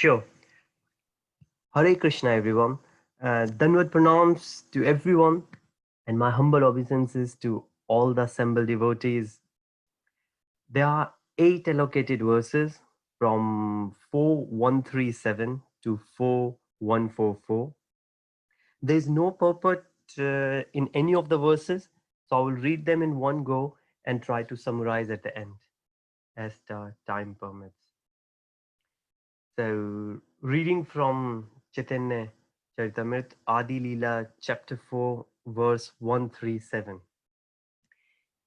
Sure. Hare Krishna, everyone. Danwad pranams to everyone, and my humble obeisances to all the assembled devotees. There are eight allocated verses from 4137 to 4144. There is no purport in any of the verses, so I will read them in one go and try to summarize at the end as the time permits. So, reading from Chaitanya Caritamrta, Adi Lila, chapter 4, verse 137.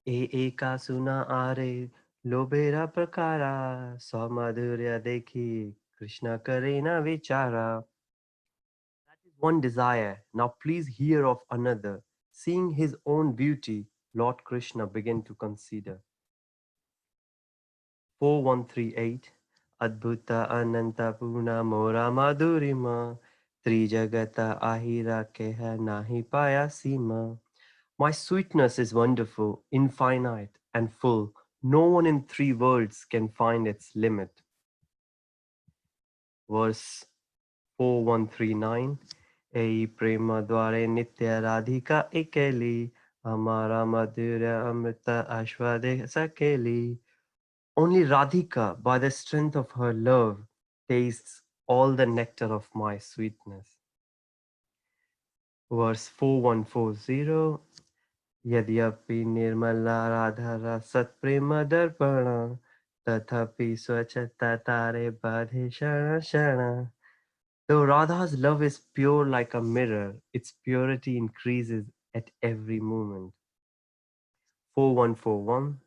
Eka suna are lobera prakara, samadhurya dekhi, Krishna karena vichara. That is one desire. Now please hear of another. Seeing his own beauty, Lord Krishna began to consider. 4138 Adbhuta Ananta Puna Mora Madhurima Trijagata Ahira Keha Nahi Paya Sima. My sweetness is wonderful, infinite, and full. No one in three worlds can find its limit. Verse 4139 Ei Prema Dware Nitya Radhika Ikeli Amara Madhurya Amrita Ashwade Sakeli. Only Radhika, by the strength of her love, tastes all the nectar of my sweetness. Verse 4140 Yadyapi nirmala radhara satprema darpana tathapi swachata tare badhe shana shana. Though Radha's love is pure like a mirror, its purity increases at every moment. 4141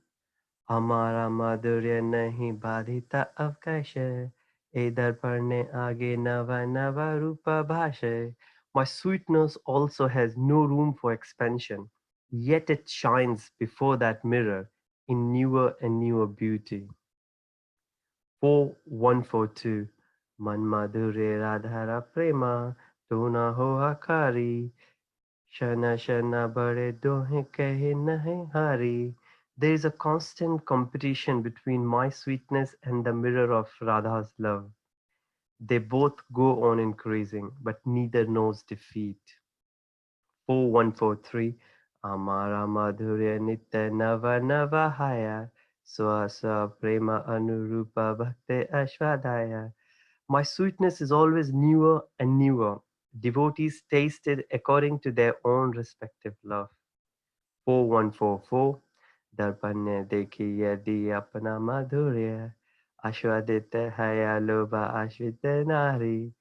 हमारा माधुर्य नहीं बाधिता अवकाश ए दर्पण आगे नवा नवा रूपा भाषे. My sweetness also has no room for expansion, yet it shines before that mirror in newer and newer beauty. 4142 Man madhure radhara prema tuna ho hakari Shana Shana Bare Dohe Kehe Nahe Hari. There is a constant competition between my sweetness and the mirror of Radha's love. They both go on increasing, but neither knows defeat. 4143 Amara Madhurya Nitya Nava Nava Haya Swa Swa Prema Anurupa Bhakti Ashwadaya. My sweetness is always newer and newer. Devotees taste it according to their own respective love. 4144 दर्पण ने देखी यदि अपना माधुर्य आस्वादित है या लोभा आश्रित नारी.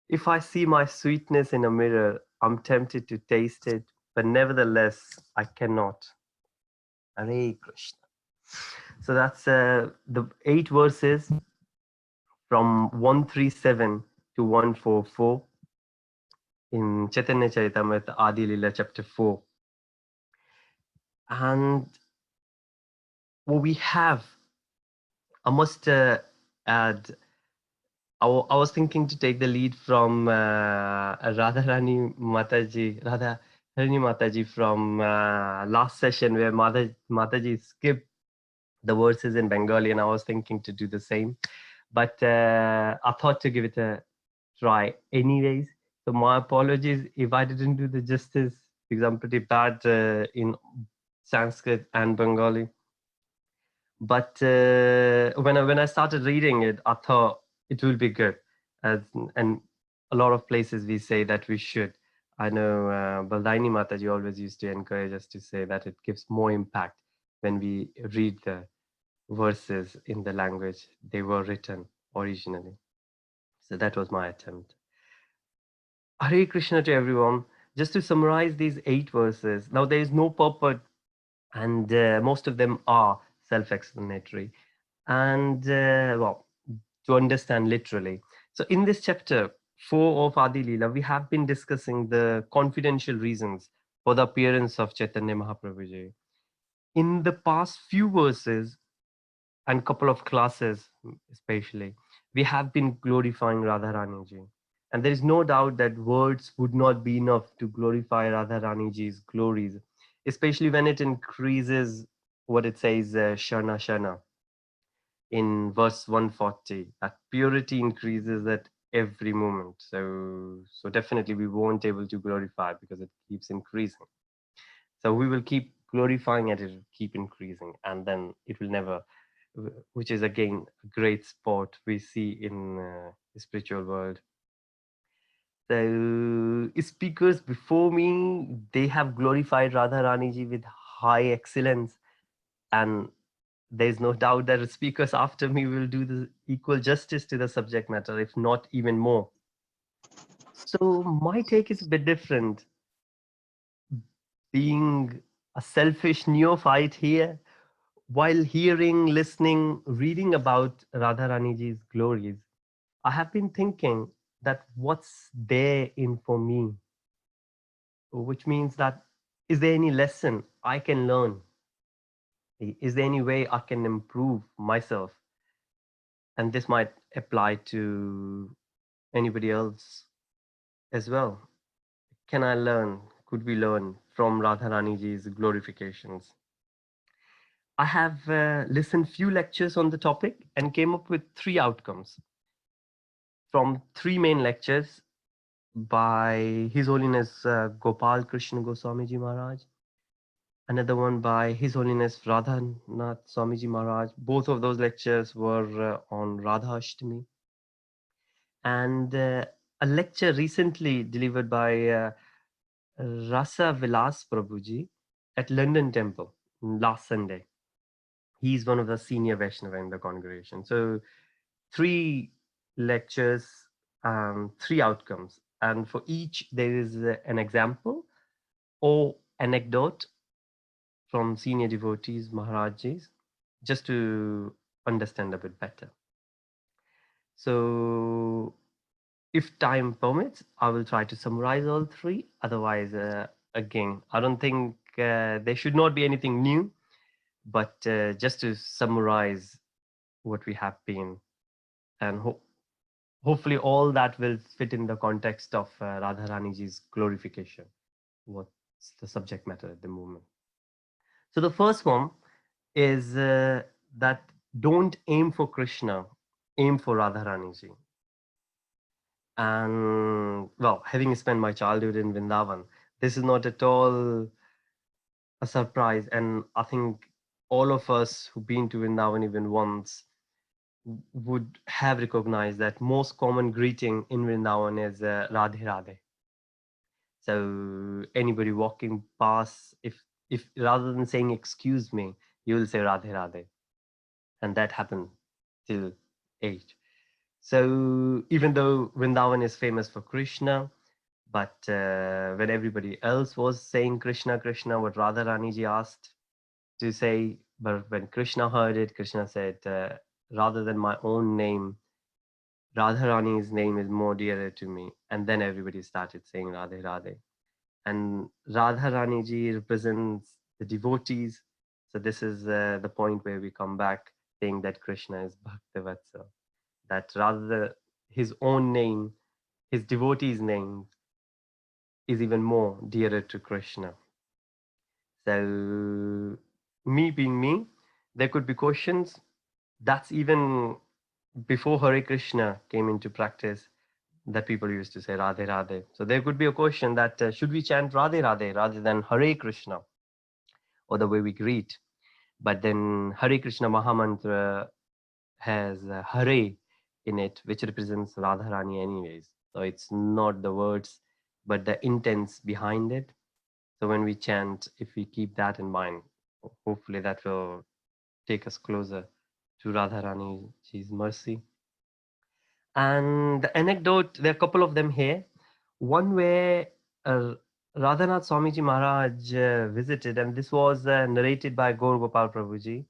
If I see my sweetness in a mirror, I'm tempted to taste it, but nevertheless, I cannot. Hare Krishna. So that's the eight verses from 137 to 144 in Chaitanya Caritamrta Adi Lila chapter 4. And what we have, I must add, I was thinking to take the lead from Radharani Mataji, Radharani Mataji from last session where Mataji skipped the verses in Bengali, and I was thinking to do the same. But I thought to give it a try anyways. So my apologies if I didn't do the justice because I'm pretty bad in Sanskrit and Bengali. But when I started reading it, I thought it will be good, and a lot of places we say that we should. I know Baldaini Mataji always used to encourage us to say that it gives more impact when we read the verses in the language they were written originally. So that was my attempt. Hare Krishna to everyone. Just to summarize these eight verses, now there is no purport, and most of them are self-explanatory. And well, to understand literally. So in this chapter 4 of Adi Leela, we have been discussing the confidential reasons for the appearance of Chaitanya Mahaprabhuji. In the past few verses and couple of classes especially, we have been glorifying Radharani Ji. And there is no doubt that words would not be enough to glorify Radharani Ji's glories, especially when it increases what it says, Shana Shana in verse 140, that purity increases at every moment. So definitely we won't able to glorify because it keeps increasing. So we will keep glorifying it, it will keep increasing, and then it will never, which is again a great spot we see in the spiritual world. So speakers before me, they have glorified Radha Rani ji with high excellence, and there's no doubt that the speakers after me will do the equal justice to the subject matter, if not even more. So my take is a bit different. Being a selfish neophyte here, while hearing, listening, reading about Radharani ji's glories, I have been thinking that what's there in for me, which means that is there any lesson I can learn? Is there any way I can improve myself? And this might apply to anybody else as well. Can I learn? Could we learn from Radharani ji's glorifications? I have listened few lectures on the topic and came up with three outcomes from three main lectures by His Holiness Gopal Krishna Goswami Ji Maharaj, another one by His Holiness Radhanath Swamiji Maharaj. Both of those lectures were on Radha Ashtami, and a lecture recently delivered by Rasa Vilas Prabhuji at London Temple last Sunday. He's one of the senior Vaishnava in the congregation. So three lectures, three outcomes, and for each there is an example or anecdote from senior devotees, Maharajis, just to understand a bit better. So, if time permits, I will try to summarize all three. Otherwise, again, I don't think there should not be anything new, but just to summarize what we have been, and hopefully all that will fit in the context of Radharani ji's glorification. What's the subject matter at the moment? So the first one is that don't aim for Krishna, aim for Radharani ji. And well, having spent my childhood in Vrindavan, this is not at all a surprise. And I think all of us who've been to Vrindavan even once would have recognized that most common greeting in Vrindavan is Radhe Radhe. So anybody walking past, if rather than saying excuse me, you will say Radhe Radhe, and that happened till age. So even though Vrindavan is famous for Krishna, but when everybody else was saying Krishna Krishna, what Radharani ji asked to say, but when Krishna heard it, Krishna said, rather than my own name, Radharani's name is more dearer to me. And then everybody started saying Radhe Radhe. And Radharani ji represents the devotees. So this is the point where we come back saying that Krishna is Bhaktivatsa. That rather his own name, his devotee's name is even more dearer to Krishna. So me being me, there could be questions. That's even before Hare Krishna came into practice that people used to say Radhe Radhe. So there could be a question that should we chant Radhe Radhe rather than Hare Krishna or the way we greet? But then Hare Krishna Mahamantra has Hare in it, which represents Radharani anyways. So it's not the words, but the intents behind it. So when we chant, if we keep that in mind, hopefully that will take us closer to Radharani ji's mercy. And the anecdote, there are a couple of them here. One where uh, Radhanath Swamiji Maharaj visited, and this was narrated by Gaur Gopal Prabhuji.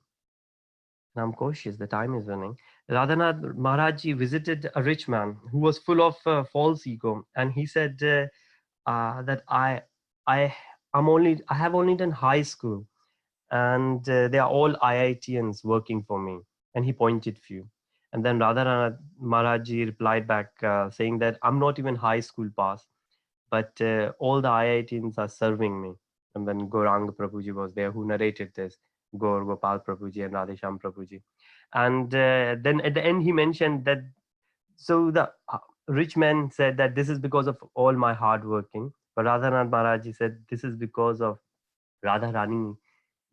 And I'm cautious, the time is running. Radhanath Maharaj ji visited a rich man who was full of false ego, and he said that I, I have only done high school, and they are all IITians working for me. And he pointed few. And then Radhanath Maharaj ji replied back saying that I'm not even high school pass, but all the IITians are serving me. And then Gauranga Prabhuji was there who narrated this, Gaur Gopal Prabhuji and Radhesham Prabhuji. And then at the end he mentioned that so rich man said that this is because of all my hard working, but Radhanath Maharaj Ji said this is because of Radha Rani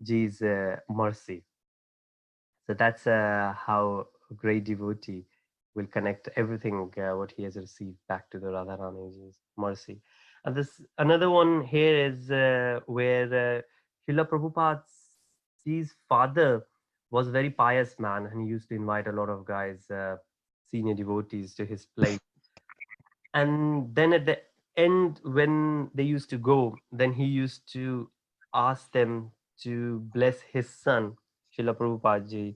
Ji's mercy. So that's how a great devotee will connect everything what he has received back to the Radharani's mercy. And this another one here is where Srila Prabhupada's father was a very pious man, and he used to invite a lot of guys, senior devotees, to his place. And then at the end, when they used to go, then he used to ask them to bless his son, Srila Prabhupada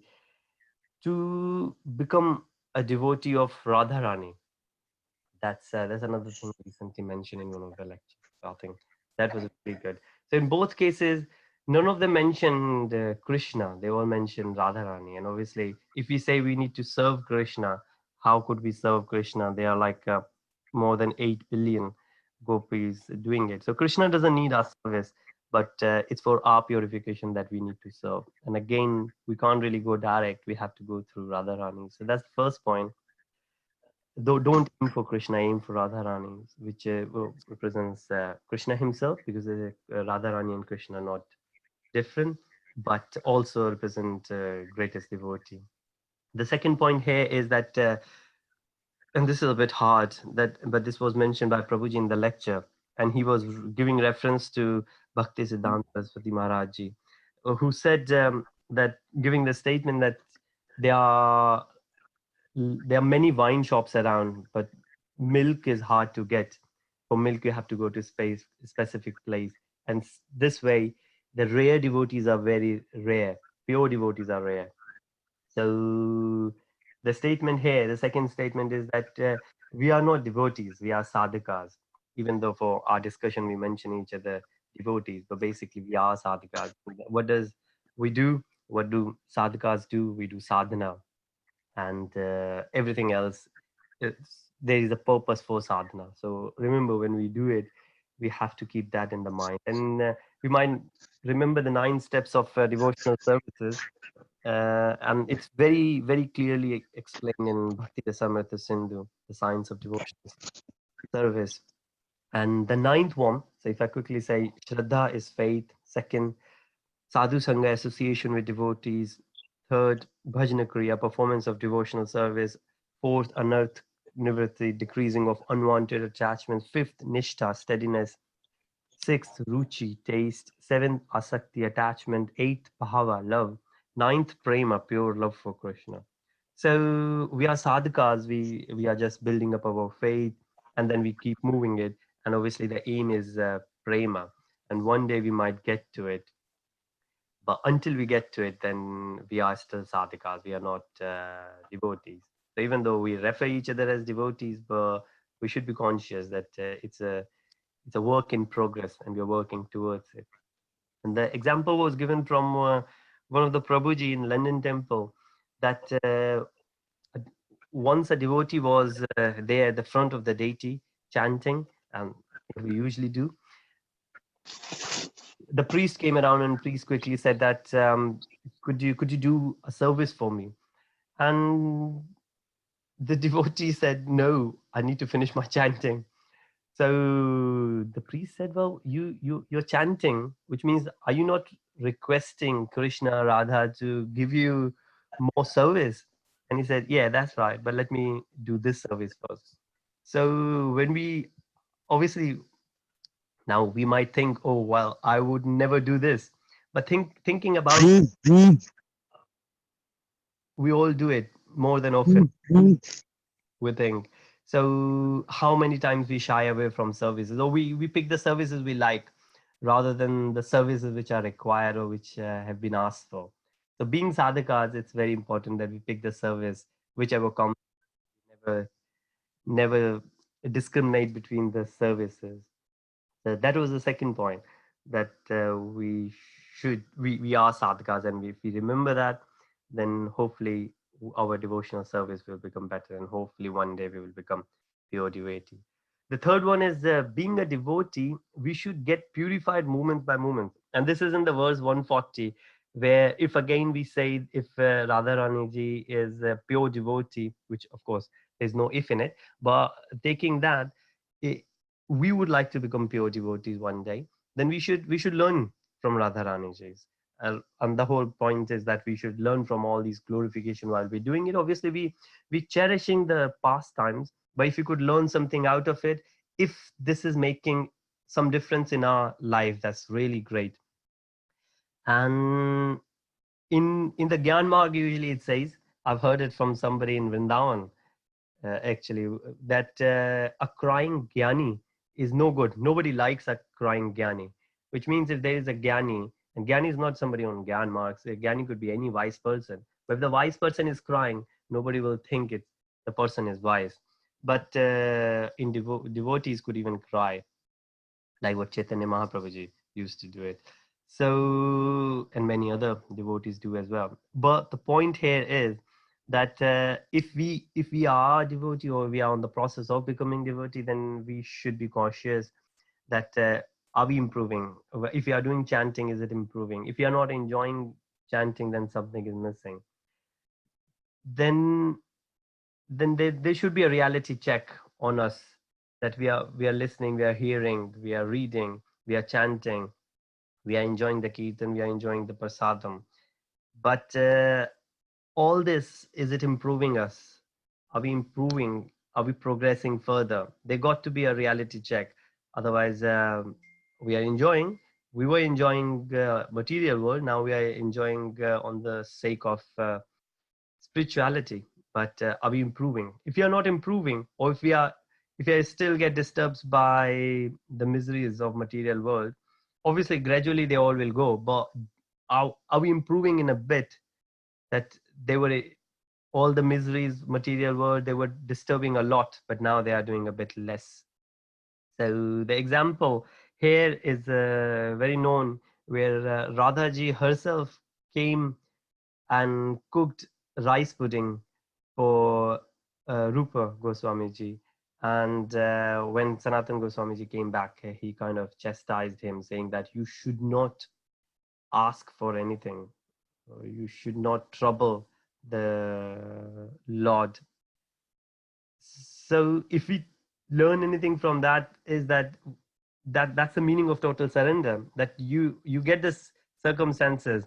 to become a devotee of Radharani. That's another thing recently mentioned in one of the lectures. So I think that was really good. So in both cases, none of them mentioned Krishna. They all mentioned Radharani. And obviously, if we say we need to serve Krishna, how could we serve Krishna? There are like more than 8 billion gopis doing it. So Krishna doesn't need our service, but it's for our purification that we need to serve. And again, we can't really go direct. We have to go through Radharani. So that's the first point. Though don't aim for Krishna, aim for Radharani, which represents Krishna himself, because Radharani and Krishna are not different, but also represent greatest devotee. The second point here is that, and this is a bit hard, that but this was mentioned by Prabhuji in the lecture, and he was giving reference to Bhakti Siddhanta Saraswati Maharaj Ji, who said that giving the statement that there are there are many wine shops around, but milk is hard to get. For milk, you have to go to space specific place, and this way, the rare devotees are very rare. Pure devotees are rare. So the statement here, the second statement is that we are not devotees; we are sadhakas. Even though for our discussion we mention each other devotees, but basically we are sadhakas. What does we do? What do sadhakas do? We do sadhana, and everything else, there is a purpose for sadhana. So remember, when we do it, we have to keep that in the mind, and we might remember the 9 steps of devotional services, and it's very very clearly explained in Bhakti Rasamrita Sindhu, the science of devotional service. And the ninth one, so if I quickly say, Shraddha is faith. Second, Sadhu Sangha, association with devotees. Third, Bhajana Kriya, performance of devotional service. Fourth, Anarth Nivritti, decreasing of unwanted attachments. Fifth, Nishtha, steadiness. Sixth, Ruchi, taste. Seventh, Asakti, attachment. Eighth, Bhava, love. Ninth, Prema, pure love for Krishna. So we are sadhakas, we are just building up our faith, and then we keep moving it. And obviously, the aim is Prema. And one day we might get to it, but until we get to it, then we are still sadhakas. We are not devotees. So even though we refer each other as devotees, but we should be conscious that it's a work in progress, and we are working towards it. And the example was given from one of the Prabhuji in London temple, that once a devotee was there at the front of the deity chanting, and we usually do. The priest came around, and priest quickly said that, could you do a service for me? And the devotee said, no, I need to finish my chanting. So the priest said, well, you're chanting, which means, are you not requesting Krishna, Radha to give you more service? And he said, yeah, that's right, but let me do this service first. So when we obviously, now we might think, oh well, I would never do this, but thinking about, we all do it more than often, we think. So how many times we shy away from services, or we pick the services we like rather than the services which are required or which have been asked for. So being sadhakas, it's very important that we pick the service whichever comes. Never discriminate between the services. That was the second point, that we are sadhakas, and if we remember that, then hopefully our devotional service will become better, and hopefully one day we will become pure devotee. The third one is, being a devotee, we should get purified moment by moment, and this is in the verse 140, where if again we say if Radharani ji is a pure devotee, which of course there's no if in it, but taking that, I we would like to become pure devotees one day, then we should learn from Radharani ji. And the whole point is that we should learn from all these glorification while we're doing it. Obviously, we cherishing the past times, but if you could learn something out of it, if this is making some difference in our life, that's really great. And in the Gyan Marg, usually it says, I've heard it from somebody in Vrindavan, actually, that a crying Gyani is no good. Nobody likes a crying Gyani, which means if there is a Gyani, and Gyani is not somebody on Gyan marks, a Gyani could be any wise person. But if the wise person is crying, nobody will think it's the person is wise. But in devotees could even cry, like what Chaitanya Mahaprabhuji used to do it. So, and many other devotees do as well. But the point here is that if we are a devotee or we are on the process of becoming devotee, then we should be cautious that are we improving? If we are doing chanting, is it improving? If we are not enjoying chanting, then something is missing. Then there should be a reality check on us, that we are listening, we are hearing, we are reading, we are chanting, we are enjoying the kirtan, we are enjoying the prasadam. But all this, is it improving us? Are we improving? Are we progressing further? There got to be a reality check. Otherwise, we are enjoying. We were enjoying material world. Now we are enjoying on the sake of spirituality. But are we improving? If we are not improving, or if we are still get disturbed by the miseries of material world, obviously gradually they all will go. But are we improving in a bit, that they were all the miseries material world, they were disturbing a lot, but now they are doing a bit less. So the example here is very known, where Radha ji herself came and cooked rice pudding for Rupa Goswami ji. And when Sanatan Goswami ji came back, he kind of chastised him, saying that you should not ask for anything. You should not trouble the Lord. So if we learn anything from that, is that's the meaning of total surrender. That you get this circumstances,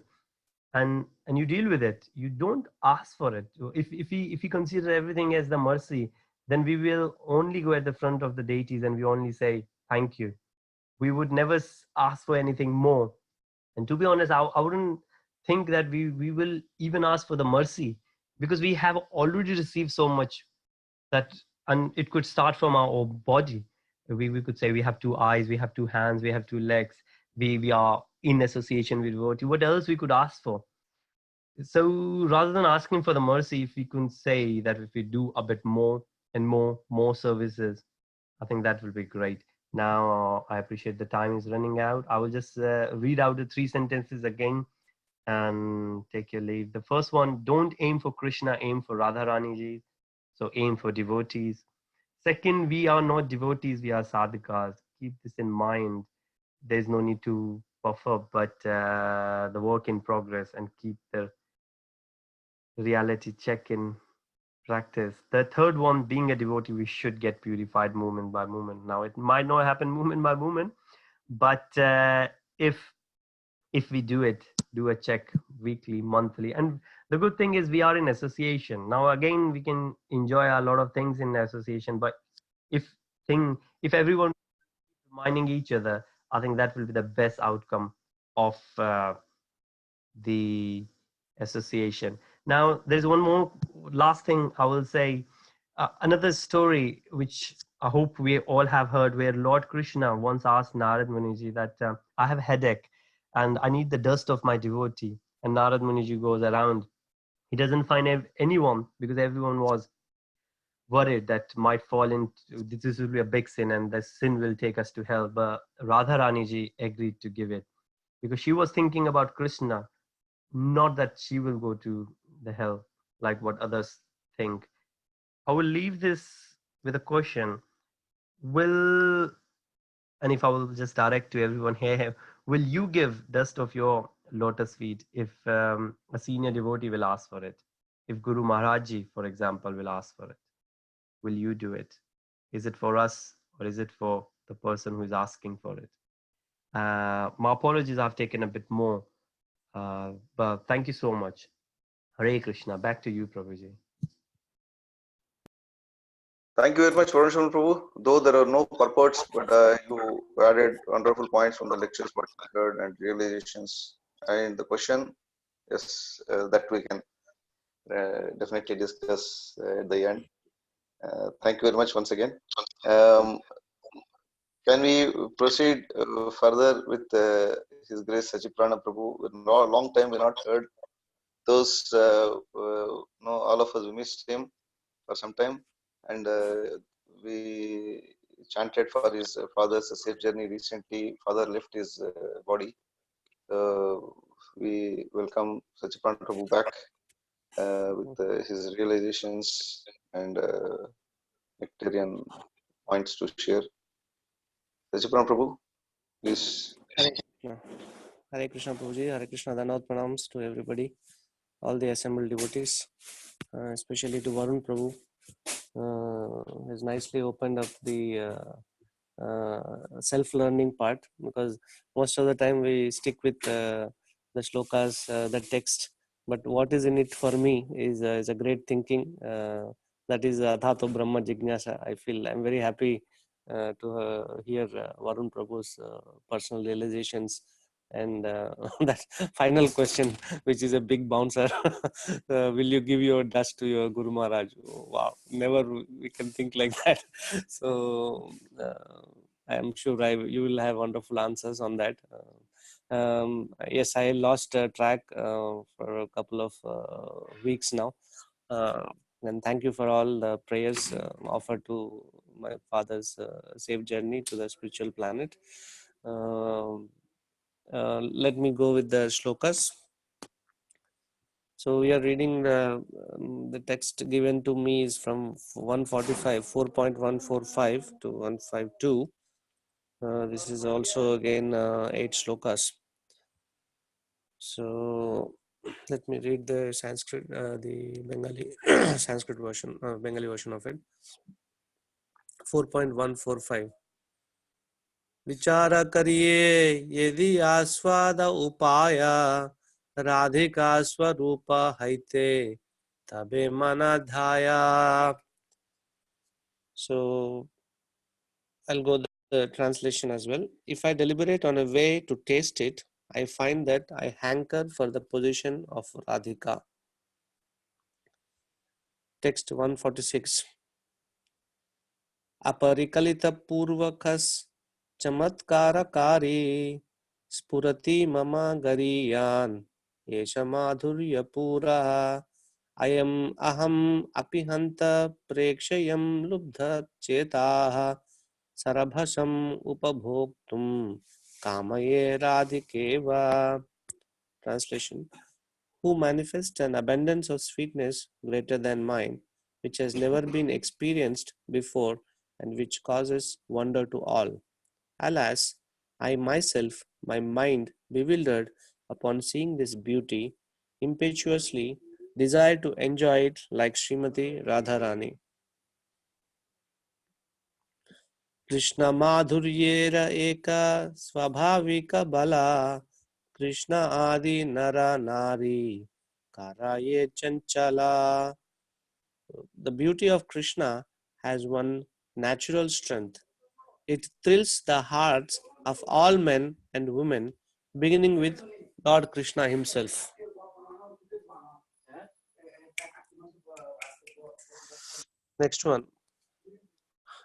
and you deal with it. You don't ask for it. If we consider everything as the mercy, then we will only go at the front of the deities and we only say thank you. We would never ask for anything more. And to be honest, I wouldn't think that we will even ask for the mercy, because we have already received so much. That, and it could start from our own body. We could say we have two eyes, we have two hands, we have two legs, we are in association with devotee. What else we could ask for? So rather than asking for the mercy, if we could say that if we do a bit more and more services, I think that will be great. Now I appreciate the time is running out. I will just read out the three sentences again and take your leave. The first one: don't aim for Krishna, aim for Radharani ji. So aim for devotees. Second, we are not devotees, we are sadhakas. Keep this in mind. There's no need to puff up, but the work in progress, and keep the reality check in practice. The third one, being a devotee, we should get purified moment by moment. Now, it might not happen moment by moment, but if we do it, do a check weekly, monthly. And the good thing is we are in association. Now again, we can enjoy a lot of things in association, but if if everyone reminding each other, I think that will be the best outcome of the association. Now, there's one more last thing I will say. Another story which I hope we all have heard, where Lord Krishna once asked Narad Muniji that I have a headache and I need the dust of my devotee. And Narad Muniji goes around. He doesn't find anyone, because everyone was worried that might fall into this will be a big sin and the sin will take us to hell. But Radharani ji agreed to give it, because she was thinking about Krishna, not that she will go to the hell like what others think. I will leave this with a question. Will, and if I will just direct to everyone here, will you give dust of your lotus feet, if a senior devotee will ask for it, if Guru Maharaj Ji, for example, will ask for it, will you do it? Is it for us or is it for the person who is asking for it? My apologies, I've taken a bit more, but thank you so much. Hare Krishna. Back to you, Prabhuji. Thank you very much, Varun Prabhu. Though there are no purports, but you added wonderful points from the lectures what we heard and realizations. And the question, yes, that we can definitely discuss at the end. Thank you very much once again. Can we proceed further with His Grace Sachiprana Prabhu? Long time we not heard those. All of us we missed him for some time, and we chanted for his father's safe journey recently. Father left his body. We welcome Sachiprana Prabhu back with his realizations and nectarian points to share. Sachiprana Prabhu, please. Hare Krishna Prabhuji, Hare Krishna, Dhanavad Pranams to everybody, all the assembled devotees, especially to Varun Prabhu, has nicely opened up the self-learning part, because most of the time we stick with the shlokas, the text, but what is in it for me is a great thinking. That is Adhato Brahma Jignasa. I feel I'm very happy to hear Varun Prabhu's personal realizations. And that final question, which is a big bouncer, will you give your dust to your Guru Maharaj? Wow, never we can think like that. So I am sure you will have wonderful answers on that. Yes, I lost track for a couple of weeks now. And thank you for all the prayers offered to my father's safe journey to the spiritual planet. Let me go with the shlokas. So we are reading the text given to me is from 145, 4.145 to 152. This is also again 8 shlokas. So let me read the Sanskrit, the Bengali Sanskrit version, Bengali version of it. 4.145. विचार करिए यदि आस्वाद उपाय राधिका स्वरूप हैते तबे मन धाया. So I'll go the translation as well. If I deliberate on a way to taste it, I find that I hanker for the position of Radhika. Text 146. अपरिकलित पूर्वकस चमत्कारकारी स्फुरति मम गरीयान एष माधुर्यपूरा अयम अहम अपि हन्त प्रेक्षयं लुब्ध चेताः सरभसम उपभोक्तुम कामये राधिकेवा. Translation. Who manifest an abundance of sweetness greater than mine, which has never been experienced before and which causes wonder to all. Alas, I myself, my mind bewildered upon seeing this beauty, impetuously desire to enjoy it like Srimati Radharani. Krishna madhuryera eka svabhavika bala Krishna adi nara nari karaye chanchala. The beauty of Krishna has one natural strength. It thrills the hearts of all men and women, beginning with Lord Krishna himself. Next one.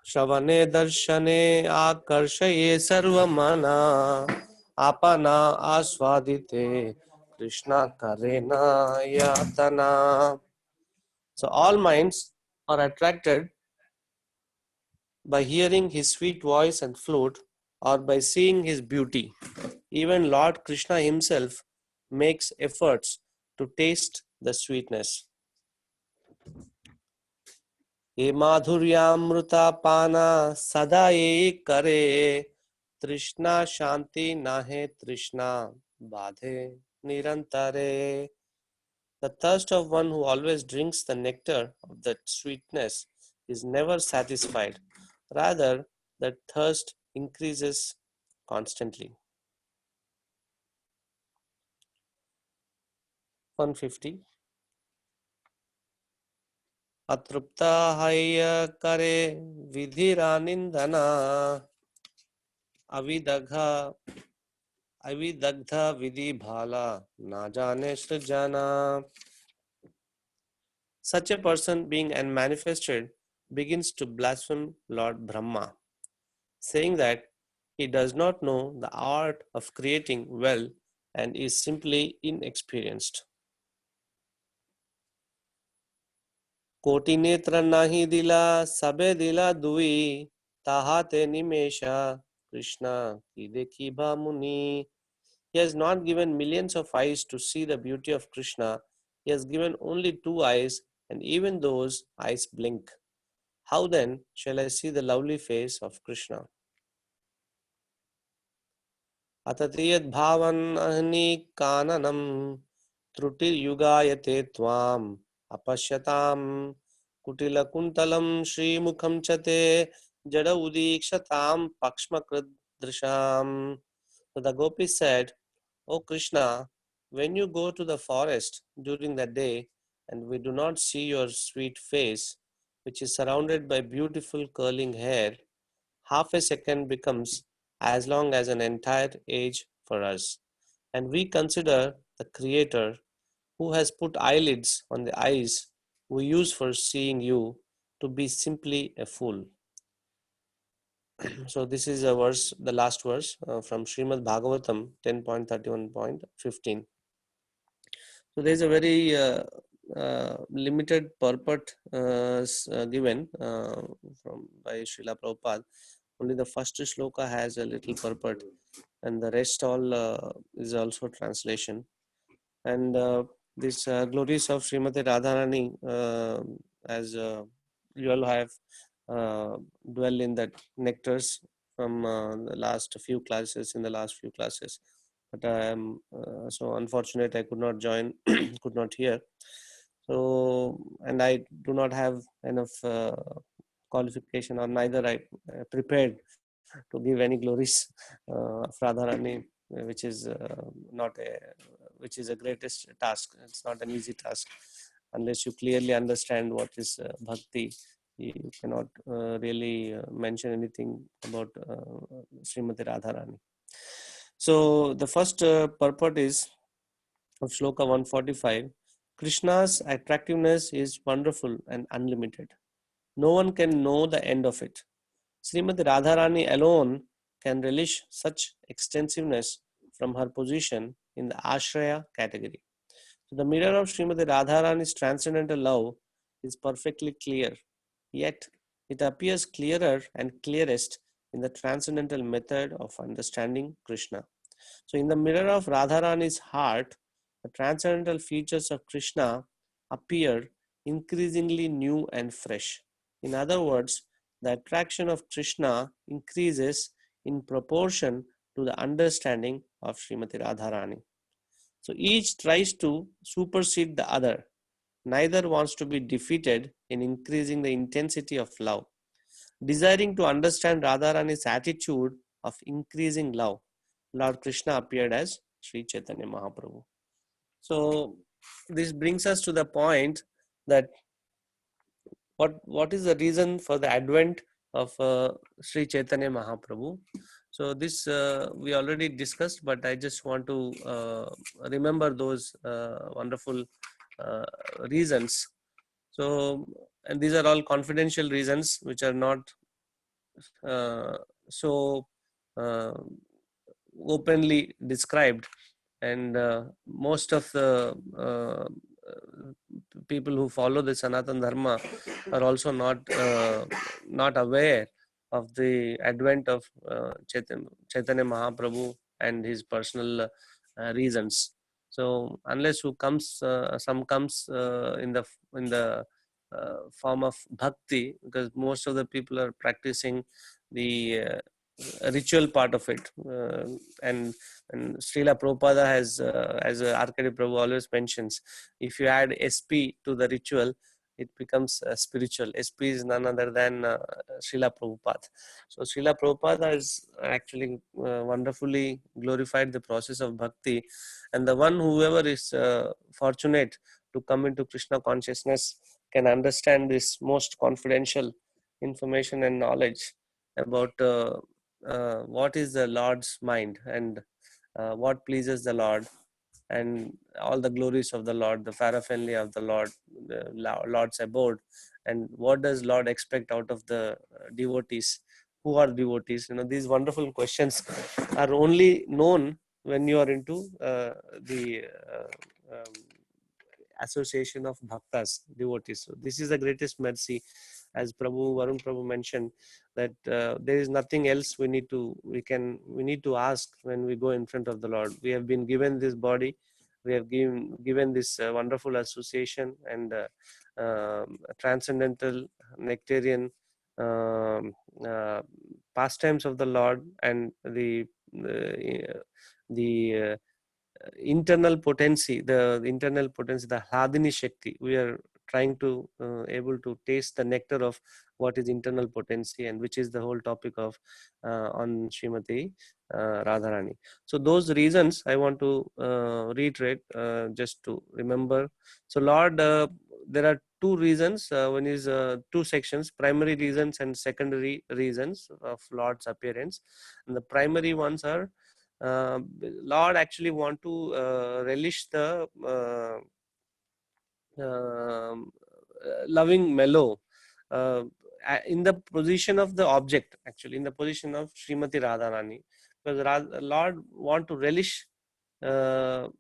Shravane darshane akarshye sarvamana apana aswadite Krishna karena yatana. So all minds are attracted by hearing his sweet voice and flute, or by seeing his beauty. Even Lord Krishna himself makes efforts to taste the sweetness. Ye madhuryamruta pana sada ye kare Trishna shanti nahe Trishna badhe nirantare. The thirst of one who always drinks the nectar of that sweetness is never satisfied. Rather, that thirst increases constantly. 150. अतृप्ता हय्य करे विधिरानिंदना अविदघा अविदग्धा विधि भाला ना जाने सृजना. Such a person, being unmanifested, begins to blaspheme Lord Brahma, saying that he does not know the art of creating well and is simply inexperienced. कोटि नेत्र नाही दिला सबे दिला दुई ताहाते निमेषा Krishna ki dekhi bhamuni. He has not given millions of eyes to see the beauty of Krishna. He has given only 2 eyes, and even those eyes blink. How then shall I see the lovely face of Krishna? Atatiyat bhavan ahni kananam truti yugayate tvam apashyatam kutila kuntalam shri mukham chate jada udikshatam pakshmakrit drisham. So the gopi said, O Krishna, when you go to the forest during the day and we do not see your sweet face, which is surrounded by beautiful curling hair, half a second becomes as long as an entire age for us. And we consider the Creator who has put eyelids on the eyes we use for seeing you to be simply a fool. So this is a verse, the last verse from Srimad Bhagavatam 10.31.15. So there is a very limited purport given from by Srila Prabhupada. Only the first shloka has a little purport, and the rest all is also translation. And this glories of Srimati Radharani, as you all have dwell in that nectars from the last few classes, but I am so unfortunate I could not join, could not hear. So, and I do not have enough qualification, or neither I prepared to give any glories of Radharani, which is not a which is a greatest task. It's not an easy task unless you clearly understand what is bhakti. You cannot really mention anything about Srimati Radharani. So the first purport is of Shloka 145. Krishna's attractiveness is wonderful and unlimited. No one can know the end of it. Srimati Radharani alone can relish such extensiveness from her position in the Ashraya category. So the mirror of Srimati Radharani's transcendental love is perfectly clear, yet it appears clearer and clearest in the transcendental method of understanding Krishna. So in the mirror of Radharani's heart, the transcendental features of Krishna appear increasingly new and fresh. In other words, the attraction of Krishna increases in proportion to the understanding of Srimati Radharani. So each tries to supersede the other. Neither wants to be defeated in increasing the intensity of love. Desiring to understand Radharani's attitude of increasing love, Lord Krishna appeared as Sri Chaitanya Mahaprabhu. So this brings us to the point that what is the reason for the advent of Sri Chaitanya Mahaprabhu. So this we already discussed, but I just want to remember those wonderful reasons. So, and these are all confidential reasons which are not so uh, openly described, and most of the people who follow the Sanatan Dharma are also not aware of the advent of Chaitanya Mahaprabhu and his personal reasons. So unless who comes, some comes in the form of bhakti, because most of the people are practicing the ritual part of it, and Srila Prabhupada has, as Arkady Prabhu always mentions, if you add SP to the ritual, it becomes spiritual. SP is none other than Srila Prabhupada. So Srila Prabhupada has actually wonderfully glorified the process of bhakti, and the one whoever is fortunate to come into Krishna consciousness can understand this most confidential information and knowledge about what is the Lord's mind, and what pleases the Lord, and all the glories of the Lord, the paraphernalia of the Lord, the Lord's abode, and what does Lord expect out of the devotees. Who are devotees? These wonderful questions are only known when you are into the association of bhaktas, devotees. So this is the greatest mercy, as Varun Prabhu mentioned, that there is nothing else we need to ask when we go in front of the Lord. We have been given this body, we have given this wonderful association and transcendental nectarian um, uh, pastimes of the Lord, and the internal potency, the Hladini Shakti. We are trying to able to taste the nectar of what is internal potency, and which is the whole topic of on Srimati Radharani. So those reasons I want to reiterate, just to remember. So Lord, there are two reasons. One is two sections: primary reasons and secondary reasons of Lord's appearance. And the primary ones are, Lord actually want to relish the loving mellow uh, in the position of the object, actually in the position of Srimati Radharani, because Lord want to relish how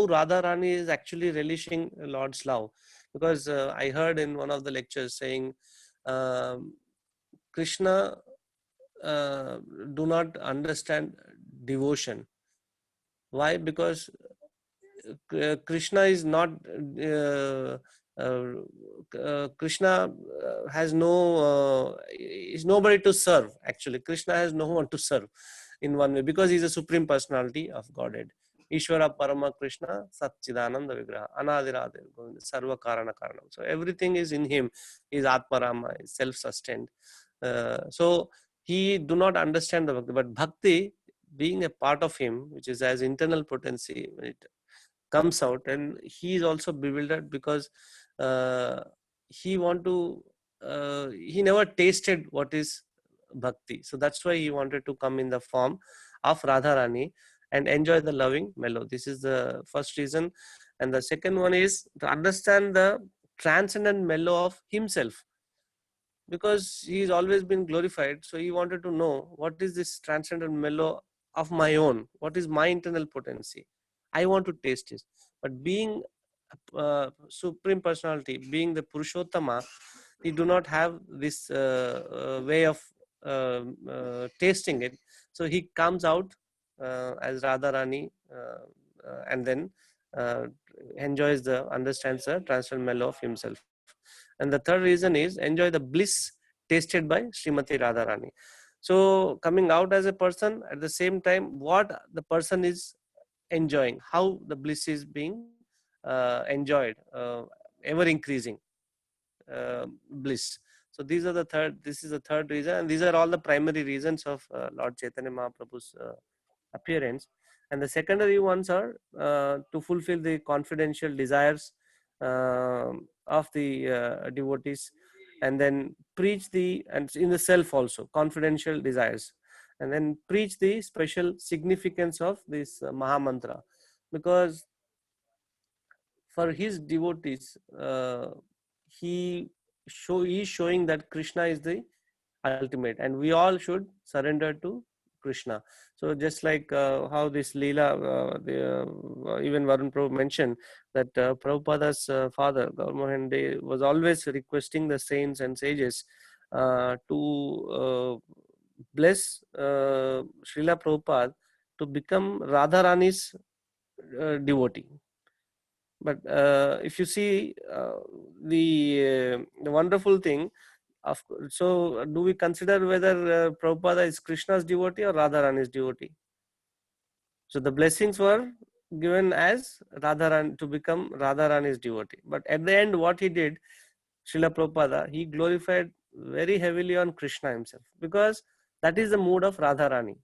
Radharani is actually relishing Lord's love. Because I heard in one of the lectures saying, um, Krishna uh, do not understand devotion. Why? Because Krishna is not uh, Krishna has no is nobody to serve. Actually, Krishna has no one to serve in one way, because he is a supreme personality of Godhead. Ishvara Parama Krishna Satchidananda Vigraha Anadirade Govinda Sarva Karana Karanam. So everything is in him. He is Atmarama, is self-sustained. So he do not understand the bhakti, but bhakti being a part of him, which is as internal potency, when it comes out, and he is also bewildered, because uh, he never tasted what is bhakti. So that's why he wanted to come in the form of Radharani and enjoy the loving mellow. This is the first reason. And the second one is to understand the transcendent mellow of himself, because he's always been glorified. So he wanted to know, what is this transcendent mellow of my own? What is my internal potency? I want to taste it. But being supreme personality, being the Purushottama, he do not have this way of tasting it. So he comes out as Radharani, and then uh, understands the transcendent mellow of himself. And the third reason is enjoy the bliss tasted by Srimati Radharani. So coming out as a person, at the same time, what the person is enjoying, how the bliss is being enjoyed, ever increasing bliss. So this is the third reason, and these are all the primary reasons of Lord Chaitanya Mahaprabhu's appearance. And the secondary ones are to fulfill the confidential desires of the devotees, and then preach and in the self also confidential desires, and then preach the special significance of this Maha Mantra. Because for his devotees, he is showing that Krishna is the ultimate, and we all should surrender to Krishna. So just like how this Lila, even Varun Prabhu mentioned that Prabhupada's father, Gaur Mohan Dey, was always requesting the saints and sages to bless Srila Prabhupada to become Radharani's devotee. But if you see the wonderful thing, So do we consider whether Prabhupada is Krishna's devotee or Radharani's devotee? So the blessings were given as Radharani to become Radharani's devotee. But at the end, what he did, Srila Prabhupada, he glorified very heavily on Krishna himself, because that is the mood of Radharani.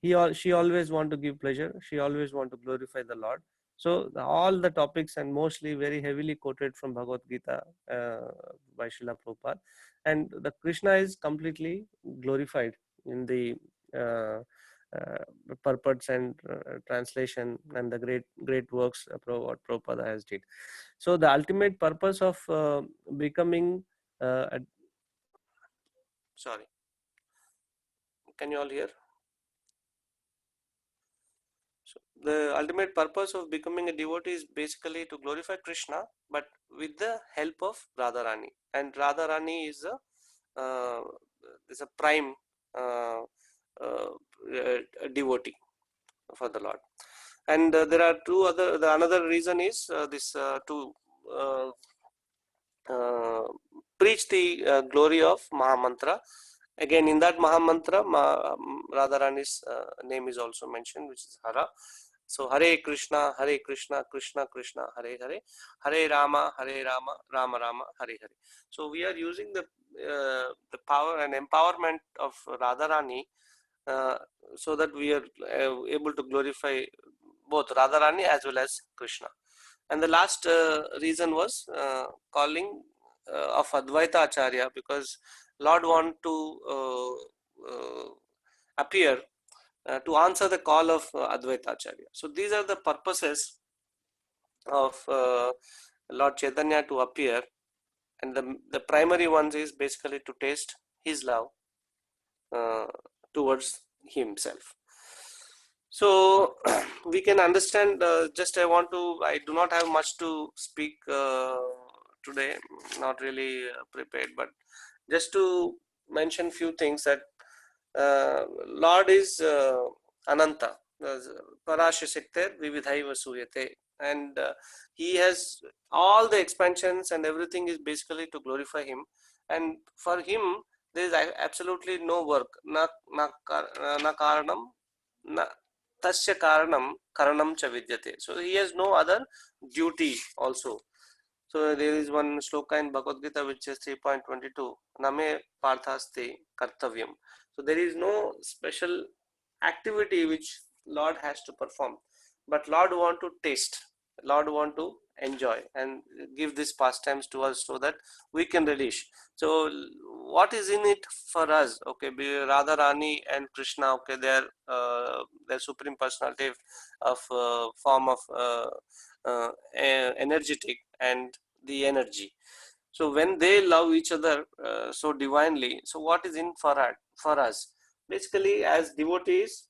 She always want to give pleasure. She always want to glorify the Lord. So all the topics, and mostly very heavily quoted from Bhagavad Gita by Srila Prabhupada, and the Krishna is completely glorified in the uh, purports and translation and the great works what Prabhupada has did. So the ultimate purpose of becoming sorry, can you all hear? So the ultimate purpose of becoming a devotee is basically to glorify Krishna, but with the help of Radharani. And Radharani is a prime uh, devotee for the Lord. And there are another reason is this to uh, preach the glory of Mahamantra. Again, in that Mahamantra, Radharani's name is also mentioned, which is Hara. So Hare Krishna, Krishna Krishna, Hare Hare, Hare Rama, Rama Rama, Hare Hare. So we are using the power and empowerment of Radharani so that we are able to glorify both Radharani as well as Krishna. And the last reason was calling of Advaita Acharya, because Lord want to appear to answer the call of Advaita Acharya. So these are the purposes of Lord Chaitanya to appear, and the primary ones is basically to taste his love towards himself. So we can understand, I do not have much to speak today, not really prepared, but just to mention few things, that Lord is Ananta, Parashashikter Vividhaiva Suyate, and he has all the expansions, and everything is basically to glorify him. And for him, there is absolutely no work, na karanam, na tasya karanam cha vidyate. So he has no other duty also. So there is one shloka in Bhagavad Gita which is 3.22, Name Parthaste Kartavyam. So there is no special activity which Lord has to perform, but Lord want to taste, Lord want to enjoy and give these pastimes to us so that we can relish. So what is in it for us? Okay, Radharani and Krishna, okay, their supreme personality of form of energetic and the energy. So when they love each other so divinely, so what is in for us? Basically, as devotees,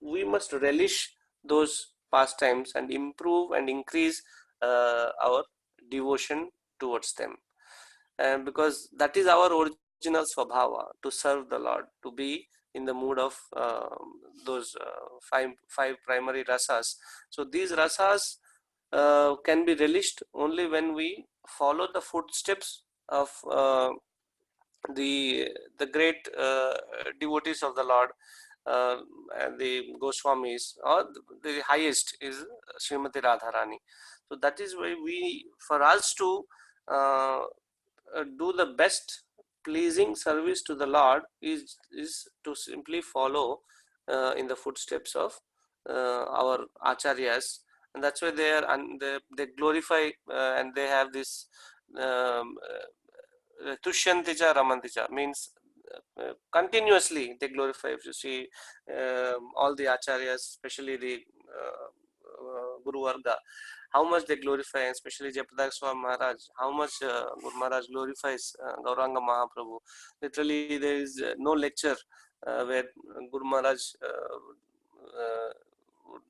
we must relish those pastimes and improve and increase our devotion towards them. And because that is our original swabhava, to serve the Lord, to be in the mood of those five primary rasas. So these rasas can be relished only when we follow the footsteps of the great devotees of the Lord, and the Goswamis, or the highest is Srimati Radharani. So that is why for us to do the best pleasing service to the Lord is to simply follow in the footsteps of our acharyas, and that's why they glorify and they have this Tushyanticha Ramanticha, means continuously they glorify. If you see all the acharyas, especially the Guru Varga, how much they glorify, especially Jayaprakash Swami Maharaj, how much Guru Maharaj glorifies Gauranga Mahaprabhu. Literally, there is no lecture where Guru Maharaj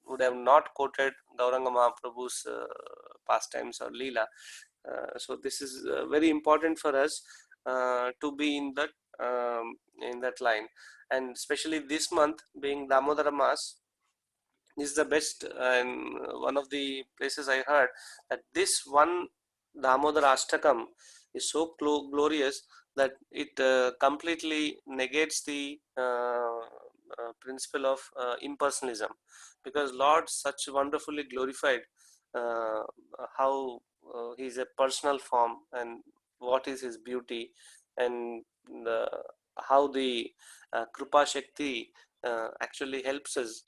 would have not quoted Gauranga Mahaprabhu's pastimes or Lila. So this is very important for us to be in that line, and especially this month being Damodara Mas is the best. And one of the places I heard that this one Damodara Ashtakam is so glorious that it completely negates the principle of impersonalism, because Lord such wonderfully glorified uh, how he is a personal form and what is his beauty, and how the Krupa Shakti actually helps us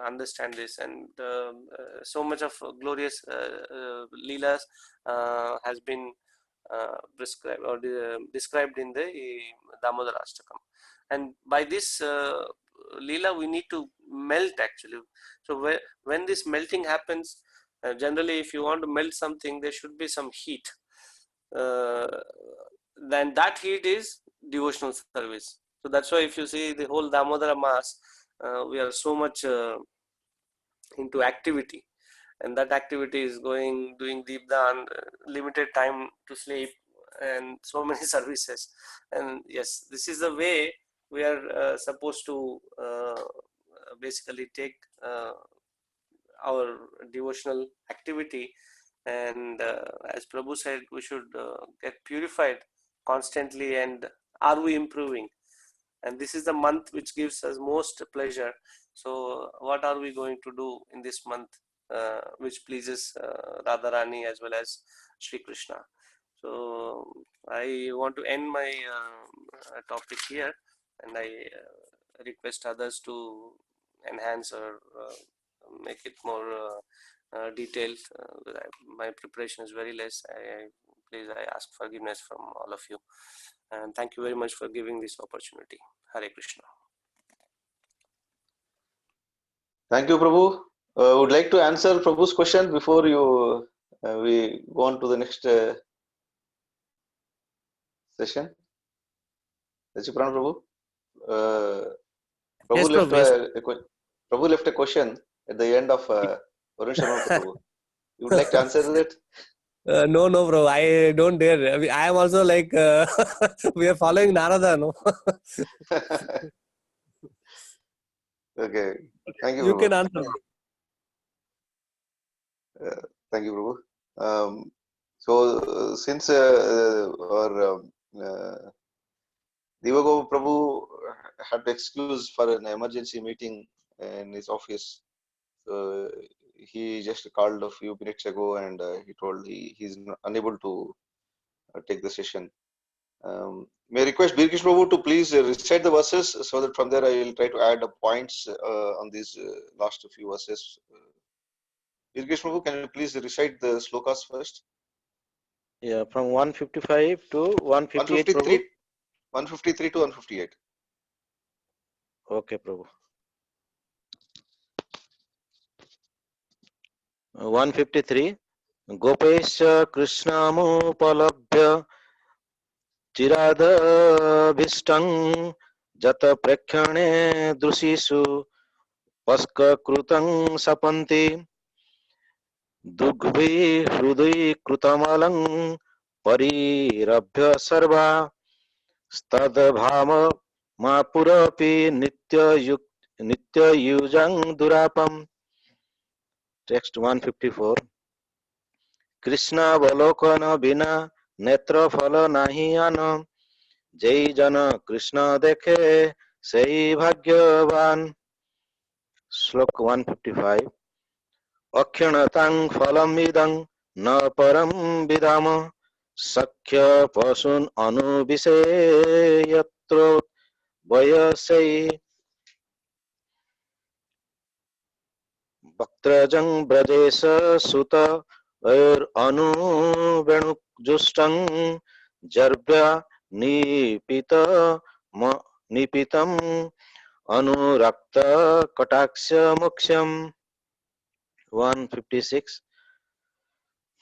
understand this, and so much of glorious Leelas has been prescribed or described in the Damodar Ashtakam. And by this Leela we need to melt actually. So when this melting happens, generally if you want to melt something, there should be some heat. Then that heat is devotional service. So that's why if you see the whole Damodara Mass, we are so much into activity, and that activity is doing Deepdan, limited time to sleep, and so many services. And yes, this is the way we are supposed to basically take our devotional activity. And as Prabhu said, we should get purified constantly. And are we improving? And this is the month which gives us most pleasure. So what are we going to do in this month which pleases Radharani as well as Sri Krishna? So I want to end my topic here, and I request others to enhance or make it more detailed. My preparation is very less. Please, I ask forgiveness from all of you, and thank you very much for giving this opportunity. Hare Krishna. Thank you, Prabhu. Would like to answer Prabhu's question before you we go on to the next session. Sachiprana Prabhu. Prabhu Yes, left Prabhu. Yes. Prabhu left a question at the end of Varun Sharma Prabhu. You would like to answer that? No, bro. I don't dare. I am also like we are following Narada. No. Okay. Thank you, You Prabhu. can answer. Thank you, Prabhu. So since our Divago Prabhu had excuse for an emergency meeting in his office, so he just called a few minutes ago and he told he's unable to take the session. May I request Birkish Prabhu to please recite the verses so that from there I will try to add points on these last few verses. Birkish Prabhu, can you please recite the slokas first? Yeah, from 155 to 158, Prabhu. 153 to 158. Okay, Prabhu. 153. Gopesha Krishnamupalabhya Chiradabhistang Jata Prekhane Drusisu Paska Krutang Sapanti Dugvi Hrudai Krutamalang Parirabhya Sarva Stadbhama Mapurapi Nitya Yujang Durapam. Text 154. Krishna Valokana Bina Netra Phala Nahi Ana Jai Jana Krishna Dekhe Sei Bhagyavan. Slok 155. Akhyanatang phalam idang na param vidama Sakhya pasun anubhiseyatro vayasai Bhaktrajang brajesa suta anu venukjustang jarbya nipita nipitam anurakta kataksya moksham. 156.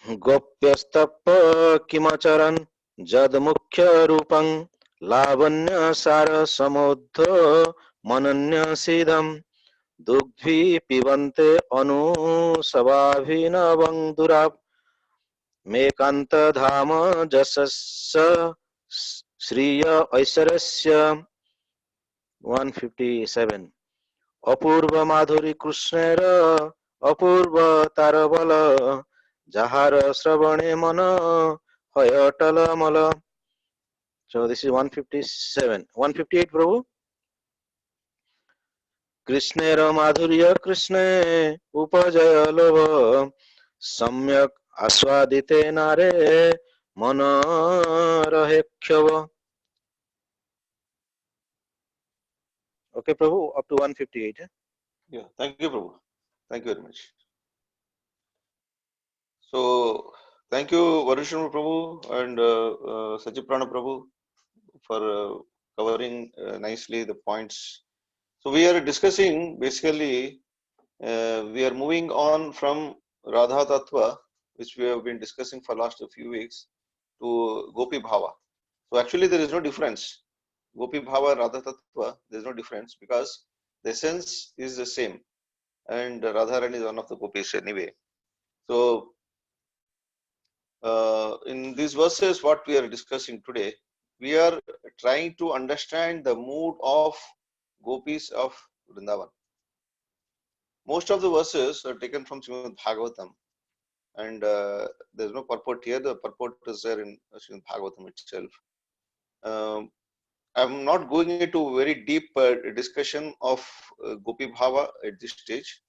Gopyastapa kimacharan jad mukhya rupang lavanya sara samodha mananya sidam Dugdhi pivante anu savabhinavang durab mekanta dhama jasassa sriya aisarasya. 157. Apurva madhuri krishnera apurva tarabala jahara sravane mana Hayatalamala. So this is 157. 158, Prabhu. Krishnera madhurya Krishne upajaya lova samyak aswadite nare manarahekhyava. Okay, Prabhu, up to 158. Yeah, thank you, Prabhu. Thank you very much. So, thank you, Varishnu Prabhu and Sachiprana Prabhu for covering nicely the points. So, we are discussing basically, we are moving on from Radha Tattva, which we have been discussing for last few weeks, to Gopi Bhava. So, actually, there is no difference. Gopi Bhava, Radha Tattva, there is no difference because the essence is the same. And Radharani is one of the gopis anyway. So, in these verses, what we are discussing today, we are trying to understand the mood of gopis of Vrindavan. Most of the verses are taken from Srimad Bhagavatam, and there is no purport here. The purport is there in Srimad Bhagavatam itself. I'm not going into very deep discussion of Gopi Bhava at this stage.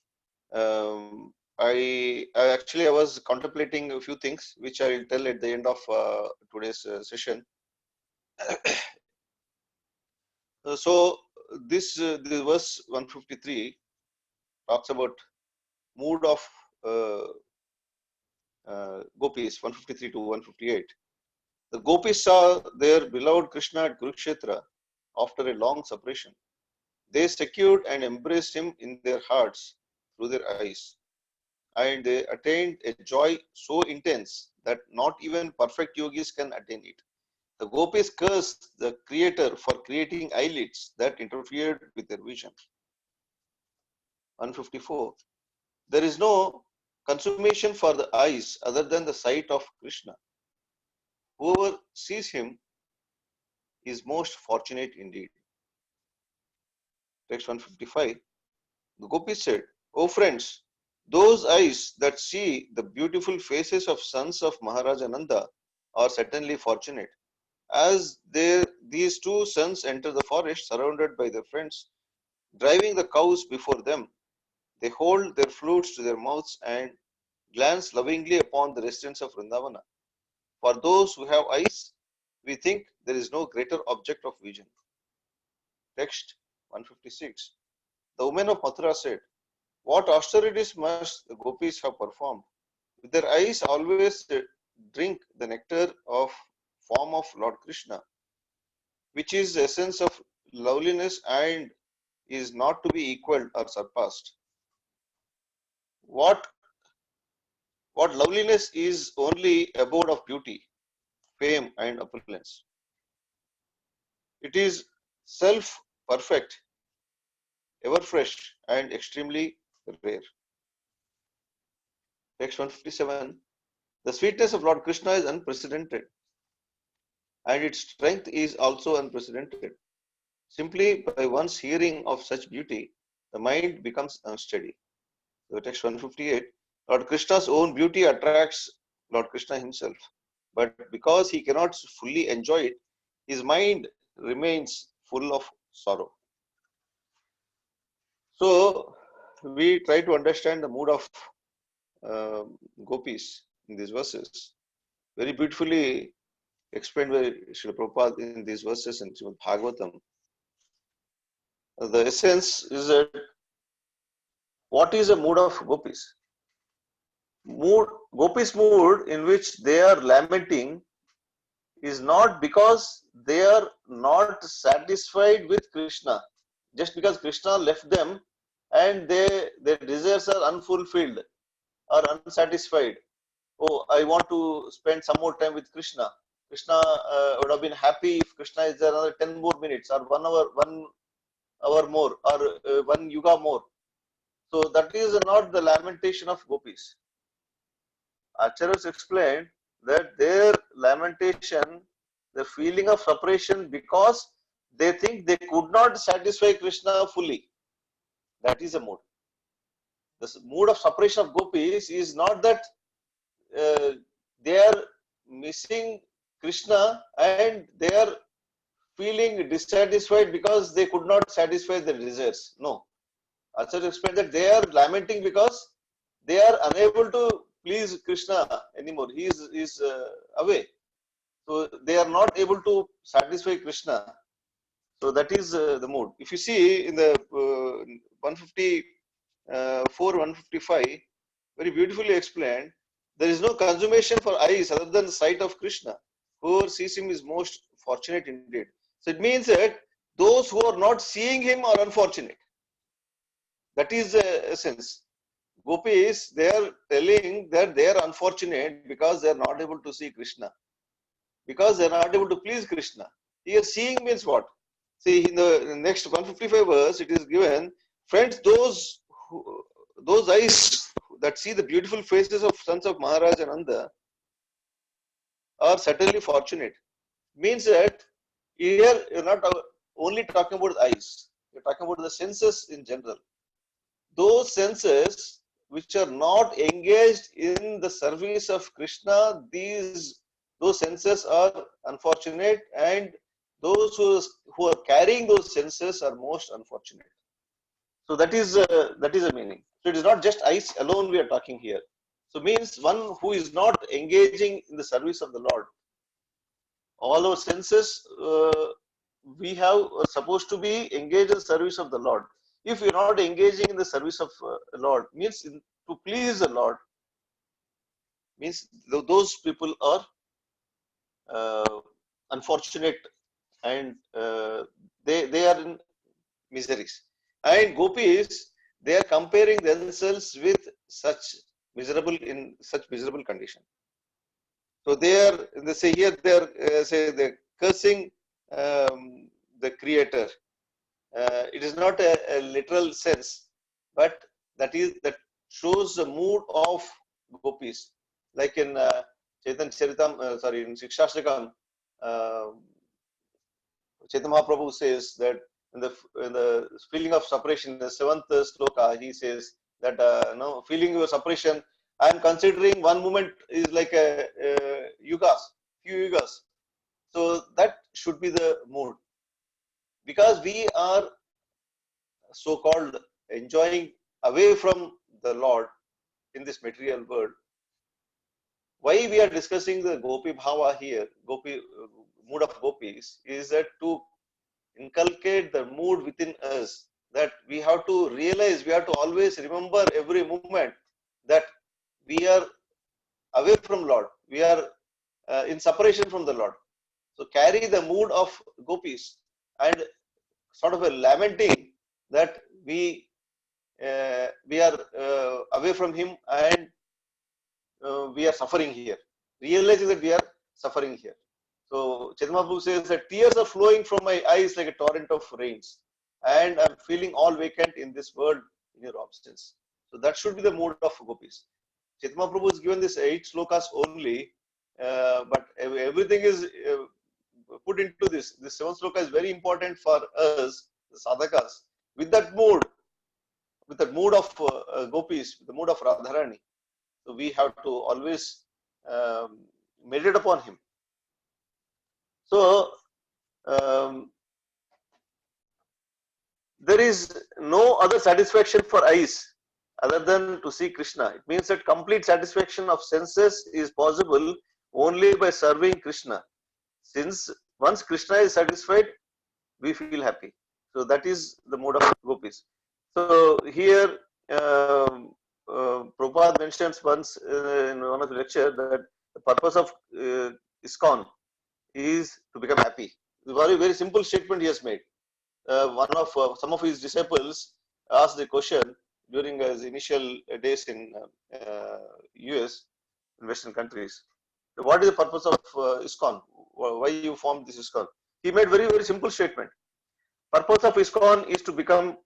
I was contemplating a few things which I will tell at the end of today's session. So this verse 153 talks about mood of gopis, 153 to 158. The gopis saw their beloved Krishna at Kurukshetra after a long separation. They secured and embraced him in their hearts through their eyes, and they attained a joy so intense that not even perfect yogis can attain it. The gopis cursed the creator for creating eyelids that interfered with their vision. 154. There is no consummation for the eyes other than the sight of Krishna. Whoever sees him is most fortunate indeed. Text 155. The gopis said, O friends, those eyes that see the beautiful faces of sons of Maharaja Nanda are certainly fortunate. As these two sons enter the forest surrounded by their friends, driving the cows before them, they hold their flutes to their mouths and glance lovingly upon the residents of Vrindavana. For those who have eyes, we think there is no greater object of vision. Text 156. The women of Mathura said, what austerities must the gopis have performed? With their eyes always drink the nectar of form of Lord Krishna, which is the essence of loveliness and is not to be equaled or surpassed. What loveliness is only abode of beauty, fame and opulence. It is self-perfect, ever fresh and extremely rare. Text 157. The sweetness of Lord Krishna is unprecedented and its strength is also unprecedented. Simply by one's hearing of such beauty, the mind becomes unsteady. So text 158. Lord Krishna's own beauty attracts Lord Krishna himself. But because he cannot fully enjoy it, his mind remains full of sorrow. So we try to understand the mood of gopis in these verses. Very beautifully explained by Srila Prabhupada in these verses in Srimad Bhagavatam. The essence is that what is the mood of gopis? Gopis' mood in which they are lamenting is not because they are not satisfied with Krishna. Just because Krishna left them and their desires are unfulfilled or unsatisfied. Oh, I want to spend some more time with Krishna. Krishna would have been happy if Krishna is there another 10 more minutes or 1 hour more or 1 yuga more. So that is not the lamentation of gopis. Acharyas explained that their lamentation, the feeling of separation because they think they could not satisfy Krishna fully. That is a mood. The mood of separation of gopis is not that they are missing Krishna and they are feeling dissatisfied because they could not satisfy their desires. No. Acharya explained that they are lamenting because they are unable to please Krishna anymore. He is away. So they are not able to satisfy Krishna. So that is the mood. If you see in the 154, 155, very beautifully explained, there is no consummation for eyes other than the sight of Krishna. Whoever sees him is most fortunate indeed. So it means that those who are not seeing him are unfortunate. That is the essence. Gopis, they are telling that they are unfortunate because they are not able to see Krishna. Because they are not able to please Krishna. Here seeing means what? See, in the next 155 verse, it is given, friends, those eyes that see the beautiful faces of sons of Maharaj and Nanda are certainly fortunate. Means that here you're not only talking about eyes, you're talking about the senses in general. Those senses which are not engaged in the service of Krishna, those senses are unfortunate, and those who are carrying those senses are most unfortunate. So that is the meaning. So it is not just eyes alone we are talking here. So means one who is not engaging in the service of the Lord. All our senses we have supposed to be engaged in the service of the Lord. If you are not engaging in the service of the Lord, means to please the Lord, means those people are unfortunate, and they are in miseries. And gopis, they are comparing themselves with such miserable condition. So they say here they are say they're cursing the Creator. It is not a literal sense, but that shows the mood of gopis. Like in Caitanya Caritamrta, in Shikshashtakam, Chaitanya Mahaprabhu says that in the feeling of separation, in the 7th sloka, he says that feeling your separation, I am considering one moment is like a few yugas. So that should be the mood, because we are so-called enjoying away from the Lord in this material world. Why we are discussing the Gopi Bhava here, mood of gopis, is that to inculcate the mood within us, that we have to realize, we have to always remember every moment that we are away from Lord, we are in separation from the Lord. So carry the mood of gopis and sort of a lamenting that we are away from him, and we are suffering here, realizing that we are suffering here. So Chaitanya Mahaprabhu says that tears are flowing from my eyes like a torrent of rains, and I'm feeling all vacant in this world in your absence. So that should be the mood of gopis. Chaitanya Mahaprabhu is given this 8 slokas only, but everything is put into this. This 7th sloka is very important for us, the sadhakas, with that mood of gopis, with the mood of Radharani. So we have to always meditate upon him. So there is no other satisfaction for eyes other than to see Krishna. It means that complete satisfaction of senses is possible only by serving Krishna. Since once Krishna is satisfied, we feel happy. So that is the mode of gopis. So here Prabhupada mentions once in one of the lecture that the purpose of ISKCON is to become happy. It's a very, very simple statement he has made. Some of his disciples asked the question during his initial days in US, in Western countries. What is the purpose of ISKCON? Why you formed this ISKCON? He made very, very simple statement. Purpose of ISKCON is to become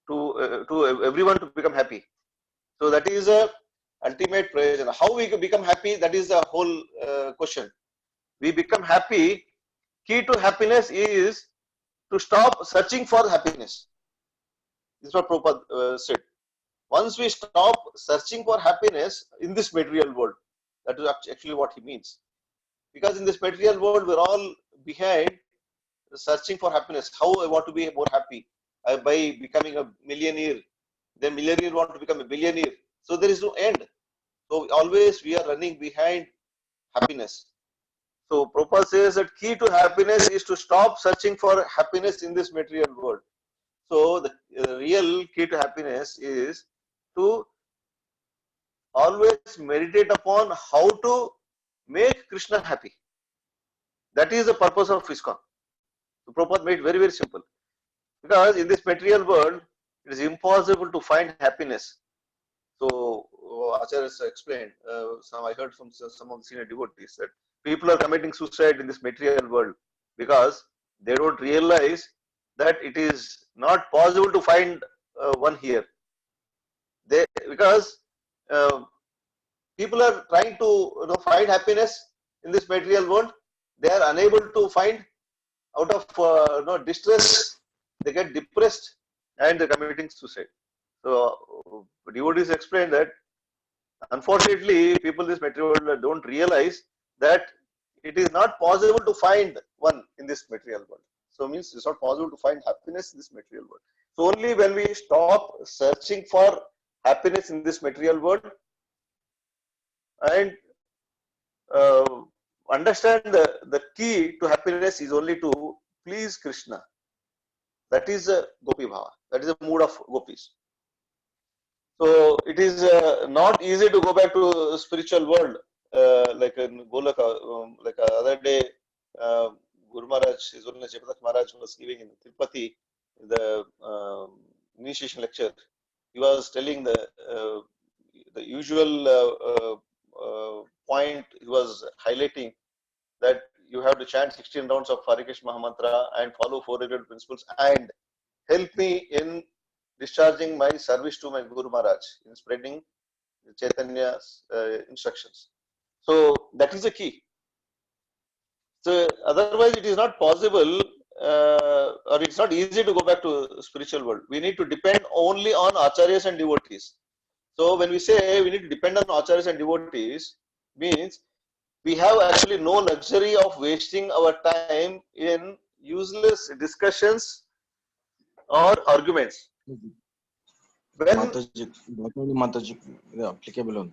to everyone to become happy. So that is a ultimate prayer. How we become happy? That is the whole question. We become happy. Key to happiness is to stop searching for happiness. This is what Prabhupada said. Once we stop searching for happiness in this material world, that is actually what he means. Because in this material world, we're all behind searching for happiness. How I want to be more happy by becoming a millionaire. Then millionaire want to become a billionaire. So there is no end. So always we are running behind happiness. So Prabhupada says that key to happiness is to stop searching for happiness in this material world. So the real key to happiness is to always meditate upon how to make Krishna happy. That is the purpose of ISKCON. So Prabhupada made it very, very simple. Because in this material world, it is impossible to find happiness. So Acharya explained, I heard from some of the senior devotees that people are committing suicide in this material world because they don't realize that it is not possible to find one here. Because people are trying to find happiness in this material world, they are unable to find. Out of distress, they get depressed and they're committing suicide. So devotees explain that unfortunately people in this material world don't realize that it is not possible to find one in this material world. So it means it's not possible to find happiness in this material world. So only when we stop searching for happiness in this material world and understand the key to happiness is only to please Krishna. That is a Gopi Bhava. That is a mood of gopis. So it is not easy to go back to spiritual world like in Golaka. Like other day, Guru Maharaj, His Holiness Jayaprakash Maharaj was giving in Tirupati the initiation lecture. He was telling the usual point. He was highlighting that you have to chant 16 rounds of Hare Krishna Mahamantra and follow 4 regulated principles and help me in discharging my service to my Guru Maharaj in spreading Chaitanya's instructions. So that is the key. So otherwise it is not possible or it's not easy to go back to spiritual world. We need to depend only on acharyas and devotees. So when we say we need to depend on acharyas and devotees, means we have actually no luxury of wasting our time in useless discussions or arguments. When Mataji, applicable.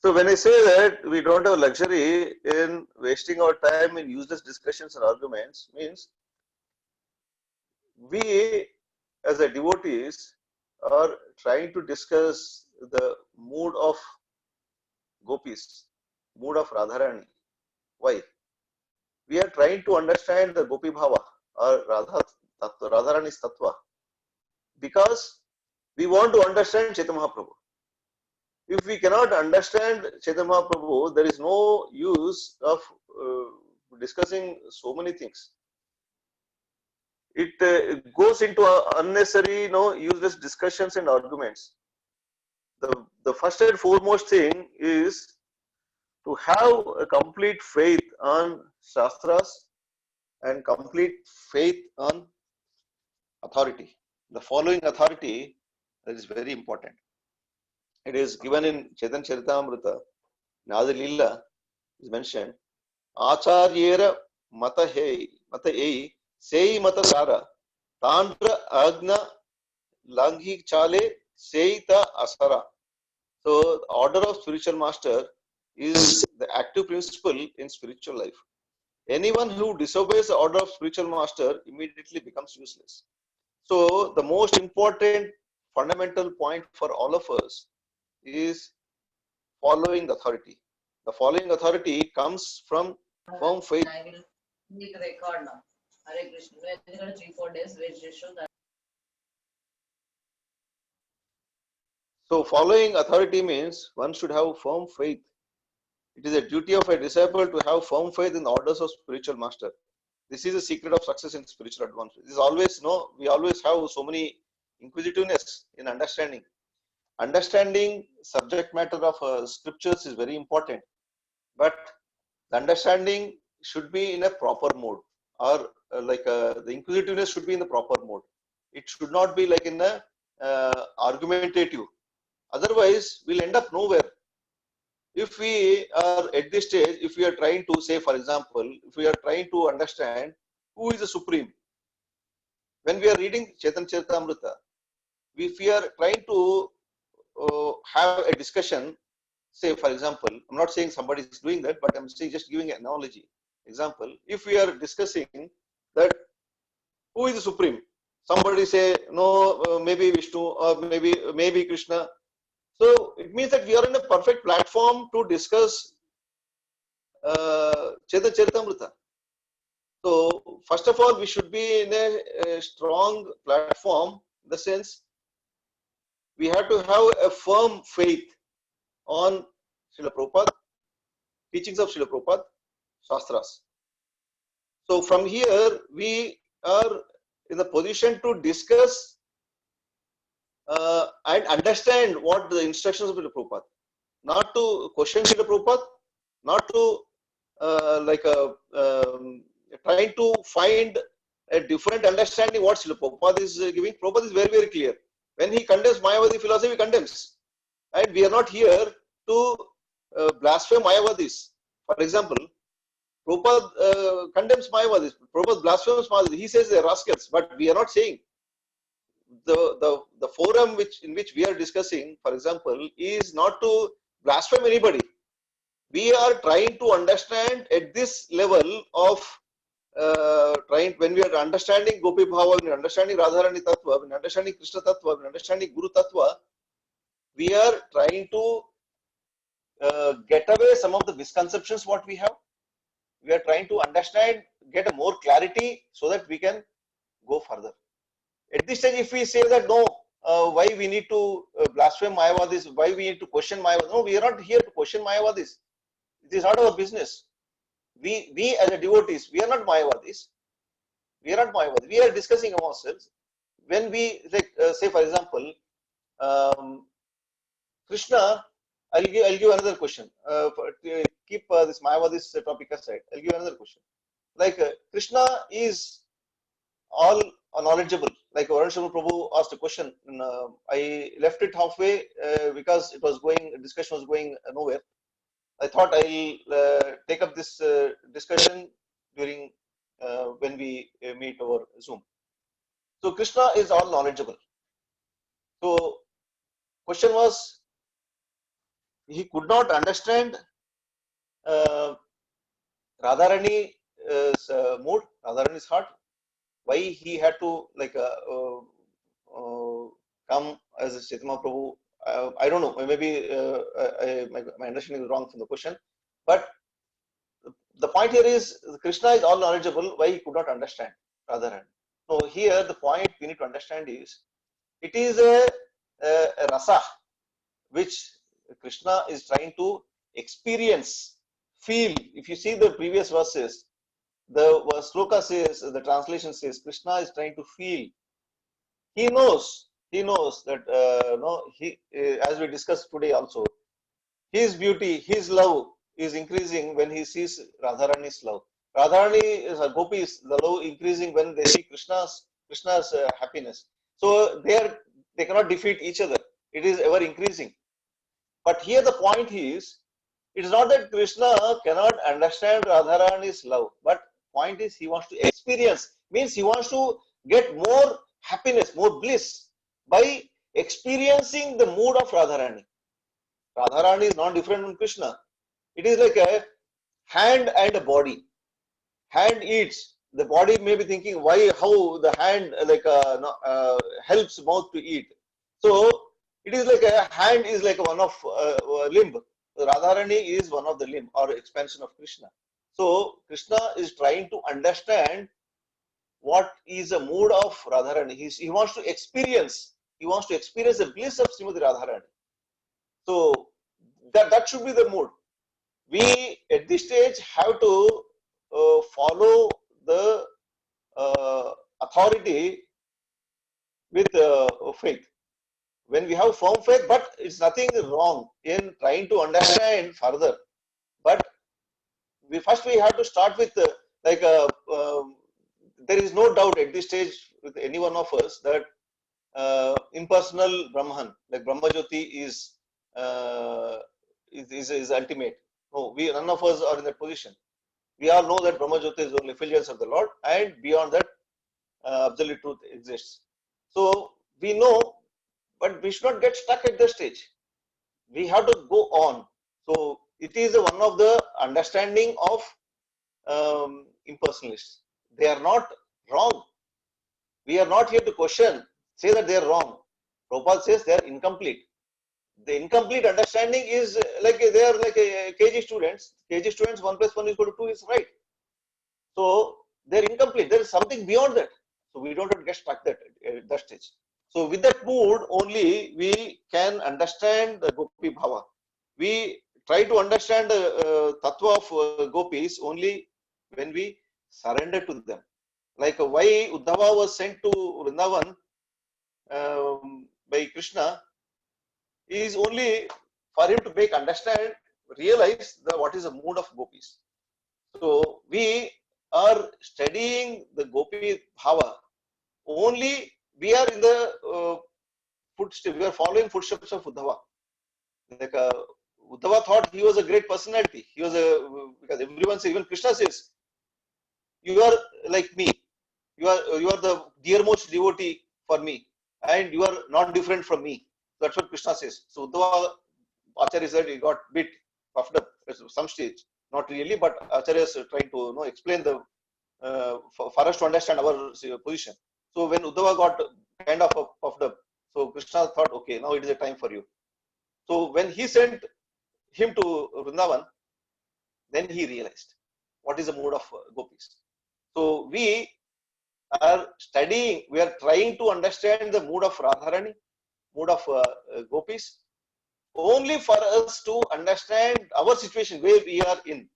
So when I say that we don't have luxury in wasting our time in useless discussions and arguments, means we as a devotees are trying to discuss the mood of gopis, mood of Radharani. Why? We are trying to understand the Gopi Bhava or Radharani's Tattva because we want to understand Chaitanya Mahaprabhu. If we cannot understand Chaitanya Mahaprabhu, there is no use of discussing so many things. It goes into unnecessary, useless discussions and arguments. The first and foremost thing is to have a complete faith on Shastras and complete faith on authority. The following authority is very important. It is given in Caitanya Caritamrta. Now the Lila is mentioned. Acharyera mata ei sei mata sara tandra agna langhi chale seita asara. So the order of spiritual master is the active principle in spiritual life. Anyone who disobeys the order of spiritual master immediately becomes useless. So the most important fundamental point for all of us is following the authority. The following authority comes from firm faith. I will need to record now. Hare Krishna. We are 3-4 days which show that. So following authority means one should have firm faith. It is a duty of a disciple to have firm faith in the orders of spiritual master. This is the secret of success in spiritual advancement. This is always we always have so many inquisitiveness in understanding. Understanding subject matter of scriptures is very important, but the understanding should be in a proper mode, or the inquisitiveness should be in the proper mode. It should not be like in a argumentative. Otherwise, we'll end up nowhere. if we are at this stage, if we are trying to say, for example, if we are trying to understand who is the Supreme, when we are reading Caitanya Caritamrta, if we are trying to have a discussion, say, for example, I'm not saying somebody is doing that, but I'm saying just giving an analogy. Example, if we are discussing that who is the Supreme, somebody say, no, maybe Vishnu or maybe Krishna. So it means that we are in a perfect platform to discuss Chaitanya Charitamrita. So first of all, we should be in a strong platform. In the sense, we have to have a firm faith on Srila Prabhupada, teachings of Srila Prabhupada, Shastras. So from here, we are in the position to discuss and understand what the instructions of Srila Prabhupada. Not to question Srila Prabhupada, not to trying to find a different understanding what Srila Prabhupada is giving. Prabhupada is very, very clear. When he condemns Mayavadi philosophy, he condemns. And we are not here to blaspheme Mayavadis. For example, Prabhupada condemns Mayavadis. Prabhupada blasphemes Mayavadis. He says they are rascals, but we are not saying. The forum in which we are discussing, for example, is not to blaspheme anybody. We are trying to understand at this level of when we are understanding Gopi Bhava, when we are understanding Radharani Tattva, when we are understanding Krishna Tattva, when we are understanding Guru Tattva, we are trying to get away some of the misconceptions what we have. We are trying to understand, get a more clarity so that we can go further. At this stage, if we say that no, why we need to blaspheme Mayavadis, why we need to question Mayavadis, no, we are not here to question Mayavadis. It is not our business. We as a devotees, we are not Mayavadis. We are not Mayavadis. We are discussing ourselves. When we say, for example, Krishna, I'll give another question. Keep this Mayavadis topic aside. I'll give another question. Like Krishna is all knowledgeable. Like Varun Sharma Prabhu asked a question. I left it halfway because it was discussion was going nowhere. I thought I'll take up this discussion during when we meet over Zoom. So Krishna is all knowledgeable. So question was, he could not understand Radharani's mood, Radharani's heart. Why he had to come as a Chaitanya Prabhu? I don't know. Maybe my understanding is wrong from the question, but the point here is Krishna is all knowledgeable. Why he could not understand Radharani? So here the point we need to understand is it is a rasa which Krishna is trying to experience, feel. If you see the previous verses, the sloka says, the translation says, Krishna is trying to feel. He knows that as we discussed today also, his beauty, his love is increasing when he sees Radharani's love. Radharani is a gopi, the love increasing when they see Krishna's happiness. So they cannot defeat each other. It is ever increasing. But here the point is, it is not that Krishna cannot understand Radharani's love, but point is he wants to experience, means he wants to get more happiness, more bliss by experiencing the mood of Radharani. Radharani is not different from Krishna. It is like a hand and a body. Hand eats. The body may be thinking how the hand helps mouth to eat. So it is like a hand is like one of limb. Radharani is one of the limb or expansion of Krishna. So Krishna is trying to understand what is the mood of Radharani. He wants to experience. He wants to experience the bliss of Srimati Radharani. So that should be the mood. We at this stage have to follow the authority with faith. When we have firm faith, but it's nothing wrong in trying to understand further. But we have to start with there is no doubt at this stage with any one of us that impersonal Brahman, like Brahmajyoti, is ultimate. No, none of us are in that position. We all know that Brahma Jyoti is only effulgence of the Lord, and beyond that, absolute truth exists. So we know, but we should not get stuck at the stage. We have to go on. So it is one of the understanding of impersonalists. They are not wrong. We are not here to question, say that they are wrong. Prabhupada says they are incomplete. The incomplete understanding is like they are like KG students. KG students 1 + 1 = 2 is right. So they are incomplete. There is something beyond that. So we don't have to get stuck at that stage. So with that mood only we can understand the Gopi Bhava. We try to understand the tattva of gopis only when we surrender to them. Like why Uddhava was sent to Vrindavan by Krishna is only for him to make understand, realize what is the mood of gopis. So we are studying the Gopi Bhava only. We are in the footsteps. We are following footsteps of Uddhava. Like Uddhava thought he was a great personality. He was because everyone says, even Krishna says, you are like me. You are the dearmost devotee for me, and you are not different from me. That's what Krishna says. So Uddhava, Acharya said he got bit puffed up at some stage. Not really, but Acharya is trying to explain the for us to understand our position. So when Uddhava got kind of puffed up, so Krishna thought, okay, now it is a time for you. So when he sent him to Vrindavan, then he realized what is the mood of gopis. So we are studying, we are trying to understand the mood of Radharani, mood of gopis, only for us to understand our situation where we are in.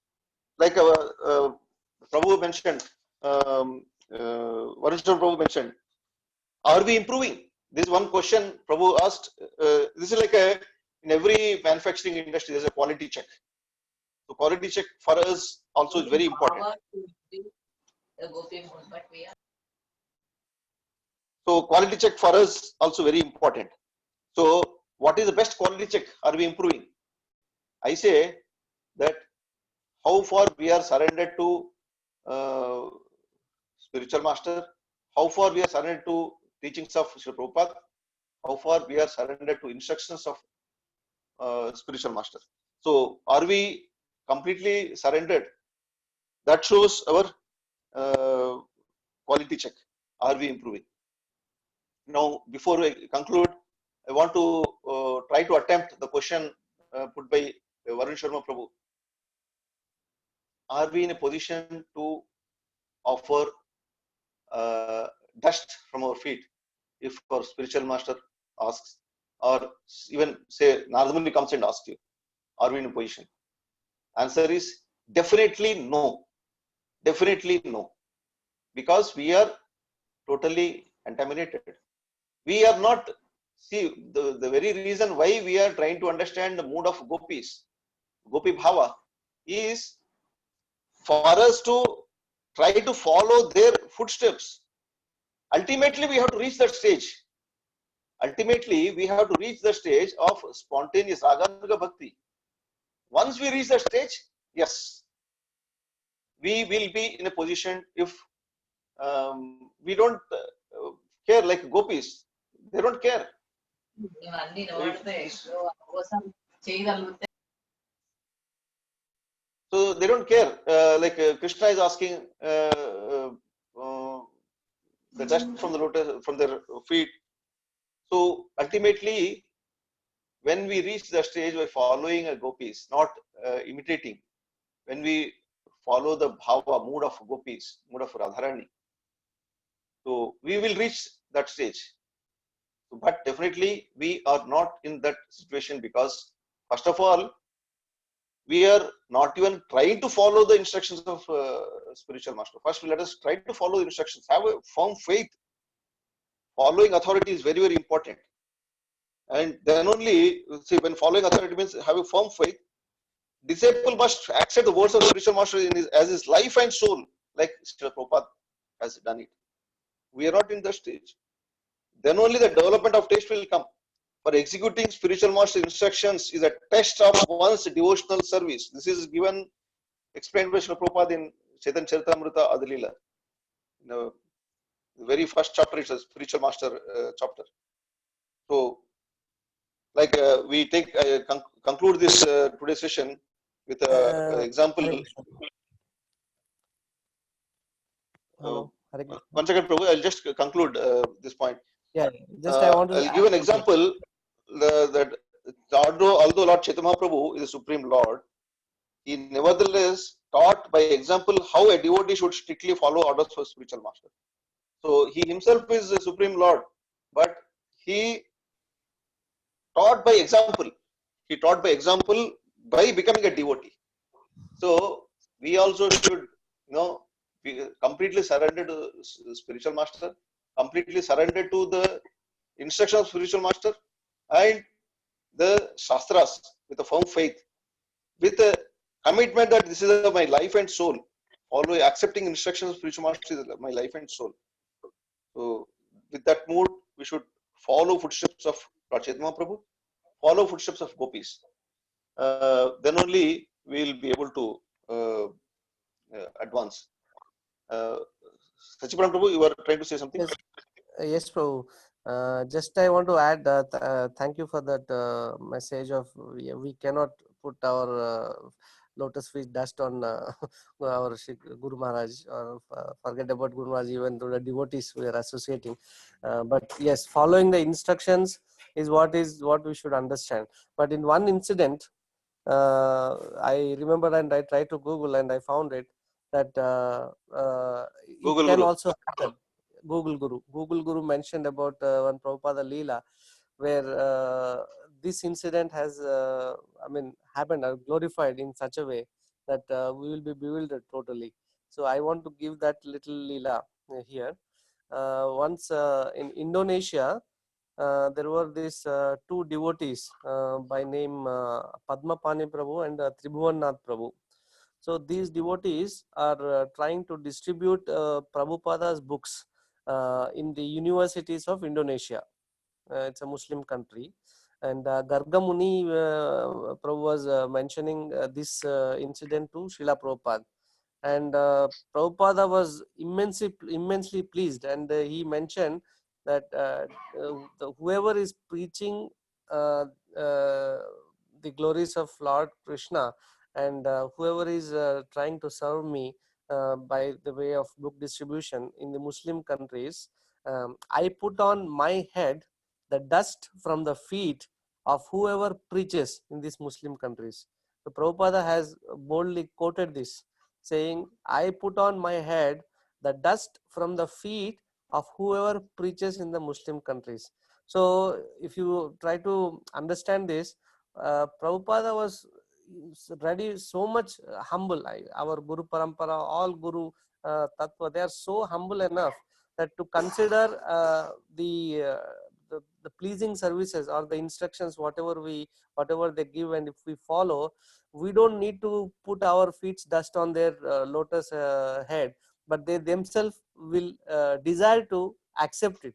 Like Prabhu mentioned, Varishar Prabhu mentioned, are we improving? This one question Prabhu asked. This is like in every manufacturing industry, there's a quality check. So quality check for us also is very important. So quality check for us also very important. So what is the best quality check? Are we improving? I say that how far we are surrendered to spiritual master, how far we are surrendered to teachings of Sri Prabhupada, how far we are surrendered to instructions of spiritual master. So are we completely surrendered? That shows our quality check. Are we improving? Now, before I conclude, I want to try to attempt the question put by Varun Sharma Prabhu. Are we in a position to offer dust from our feet if our spiritual master asks, or even say Nardamuni comes and asks you, are we in a position? Answer is definitely no. Definitely no. Because we are totally contaminated. We are not, see, the very reason why we are trying to understand the mood of gopis, Gopi Bhava, is for us to try to follow their footsteps. Ultimately, we have to reach that stage. Ultimately, we have to reach the stage of spontaneous Raganuga Bhakti. Once we reach that stage, yes, we will be in a position if we don't care like gopis. They don't care. So they don't care. Like Krishna is asking the dust from the lotus, from their feet. So ultimately, when we reach the stage by following a gopis, not imitating, when we follow the bhava, mood of gopis, mood of Radharani, so we will reach that stage. But definitely we are not in that situation because, first of all, we are not even trying to follow the instructions of spiritual master. First, let us try to follow the instructions. Have a firm faith. Following authority is very, very important. And then only, see, when following authority means have a firm faith, disciple must accept the words of the spiritual master as his life and soul, like Srila Prabhupada has done it. We are not in that stage. Then only the development of taste will come. for executing spiritual master instructions is a test of one's devotional service. This is given, explained by Srila Prabhupada in Caitanya Caritamrta Adi Lila. The very first chapter is a spiritual master chapter. So, like we take conclude this today's session with an example. Hare Krishna. Hello, Hare Krishna. One second, Prabhu. I'll just conclude this point. Yeah, just I want to I'll give an example that although Lord Chaitanya Mahaprabhu is the Supreme Lord, he nevertheless taught by example how a devotee should strictly follow orders for spiritual master. So he himself is the Supreme Lord, but he taught by example. He taught by example by becoming a devotee. So we also should, be completely surrender to spiritual master, completely surrender to the instruction of spiritual master, and the shastras with a firm faith, with a commitment that this is my life and soul. Always accepting instructions of spiritual master is my life and soul. So with that mood, we should follow footsteps of Lord Chaitanya Mahaprabhu, follow footsteps of gopis. Then only we will be able to advance. Sachiprana Prabhu, you were trying to say something? Yes, Prabhu. Just I want to add that thank you for that message of we cannot put our lotus feet dust on our Guru Maharaj or forget about Guru Maharaj, even though the devotees we are associating. But yes, following the instructions is what we should understand. But in one incident, I remember and I tried to Google and I found it that it Google can Guru. also happen. Google Guru mentioned about one Prabhupada Lila, where this incident has, happened or glorified in such a way that we will be bewildered totally. So I want to give that little Lila here. Once in Indonesia, there were these two devotees by name Padmapani Prabhu and Tribhuvannath Prabhu. So these devotees are trying to distribute Prabhupada's books in the universities of Indonesia. It's a Muslim country. And Garga Muni Prabhu was mentioning this incident to Srila Prabhupada. And Prabhupada was immensely pleased, and he mentioned that whoever is preaching uh, the glories of Lord Krishna, and whoever is trying to serve me by the way of book distribution in the Muslim countries, I put on my head the dust from the feet of whoever preaches in these Muslim countries. So Prabhupada has boldly quoted this, saying, I put on my head the dust from the feet of whoever preaches in the Muslim countries. So if you try to understand this, Prabhupada was ready, so much humble. Our Guru Parampara, all Guru Tattva, they are so humble enough that to consider the pleasing services or the instructions, whatever they give, and if we follow, we don't need to put our feet dust on their lotus head, but they themselves will desire to accept it.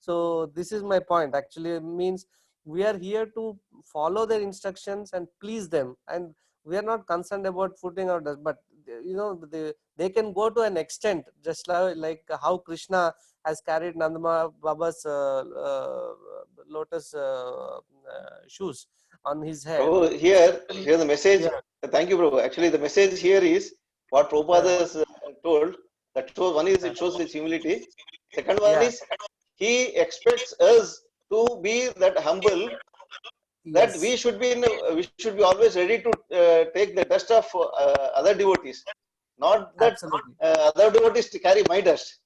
So this is my point. Actually, it means we are here to follow their instructions and please them, and we are not concerned about putting our dust. But they can go to an extent, just like how Krishna has carried Nandama Baba's lotus shoes on his head. Prabhu, here the message. Yeah. Thank you, Prabhu. Actually, the message here is what Prabhupada has told. That shows, one is it shows his humility. Second one is he expects us to be that humble, that Yes. we should be always ready to take the dust of other devotees, not that Absolutely. other devotees to carry my dust.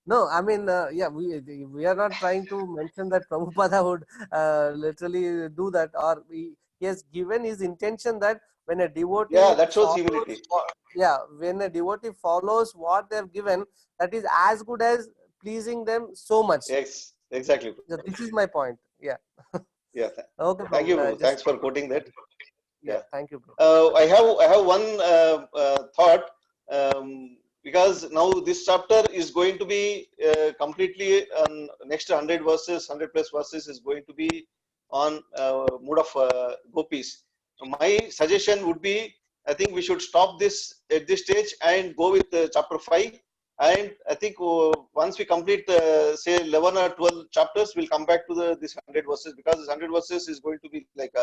No, I mean, we are not trying to mention that Prabhupada would literally do that, or he has given his intention that when a Yeah, devotee that shows follows, humility. when a devotee follows what they have given, that is as good as pleasing them so much. Yes, exactly. So this is my point. Yeah. Yeah. Okay, Thank you, Prabhu. Prabhu. Thanks for quoting that. Yeah. Thank you, Prabhu. I have one thought, because now this chapter is going to be completely next 100 verses, 100 plus verses is going to be on mood of gopis. My suggestion would be, I think we should stop this at this stage and go with chapter 5. And I think once we complete say 11 or 12 chapters, we'll come back to this 100 verses, because this 100 verses is going to be like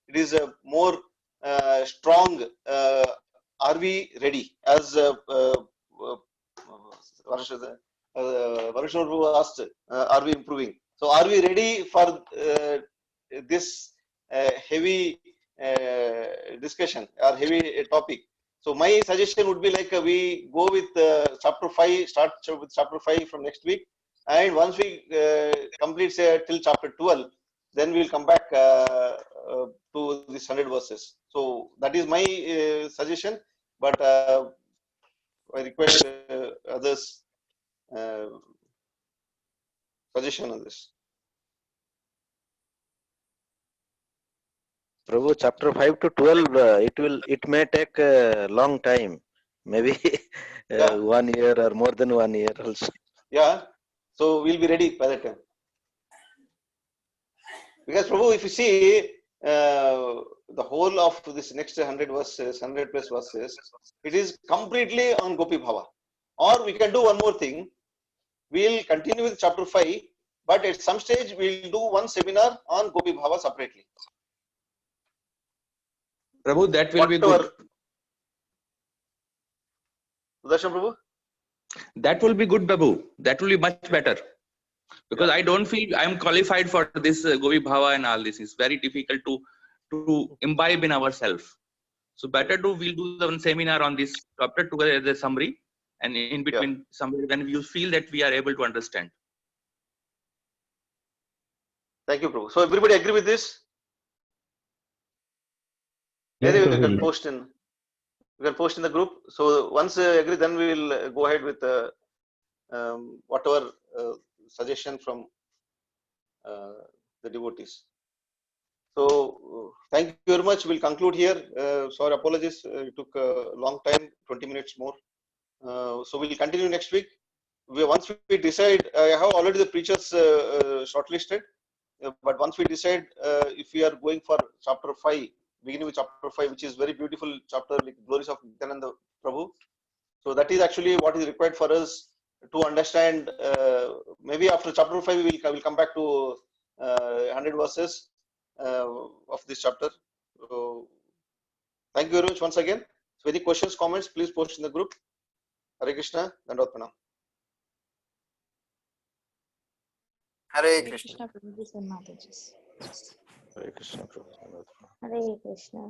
it is a more strong. Are we ready? As Varun asked, are we improving? So are we ready for this heavy discussion or heavy topic? So my suggestion would be like we go with chapter 5, start with chapter 5 from next week, and once we complete say till chapter 12, then we'll come back to this 100 verses. So that is my suggestion, but I request others suggestion on this. Prabhu, chapter 5 to 12, it may take a long time, maybe Yeah. 1 year or more than 1 year also. Yeah, so we'll be ready by that time. Because Prabhu, if you see the whole of this next 100 verses, 100 plus verses, it is completely on Gopi Bhava. Or we can do one more thing. We'll continue with chapter 5, but at some stage we'll do one seminar on Gopi Bhava separately. Prabhu, that will be good. Sudarshan Prabhu? That will be good, Prabhu. That will be much better. Because I don't feel I am qualified for this Gopi Bhava and all this. It's very difficult to imbibe in ourselves. So better we'll do one seminar on this chapter together as a summary, and in between summary when you feel that we are able to understand. Thank you, Prabhu. So everybody agree with this? Yes, Maybe we Prabhu. can post in the group. So once agree, then we will go ahead with whatever suggestion from the devotees. So thank you very much. We'll conclude here. Sorry, apologies. It took a long time, 20 minutes more. So we'll continue next week. Once we decide, I have already the preachers shortlisted. But once we decide if we are going for chapter 5, beginning with chapter 5, which is very beautiful chapter, like glories of Nityananda Prabhu. So that is actually what is required for us to understand. Maybe after chapter 5, we will come back to 100 verses of this chapter. So thank you very much once again. So any questions, comments, please post in the group. Hare Krishna, Dandavata Pranam. Hare Krishna. Hare Krishna, Prabhu. Hare Krishna.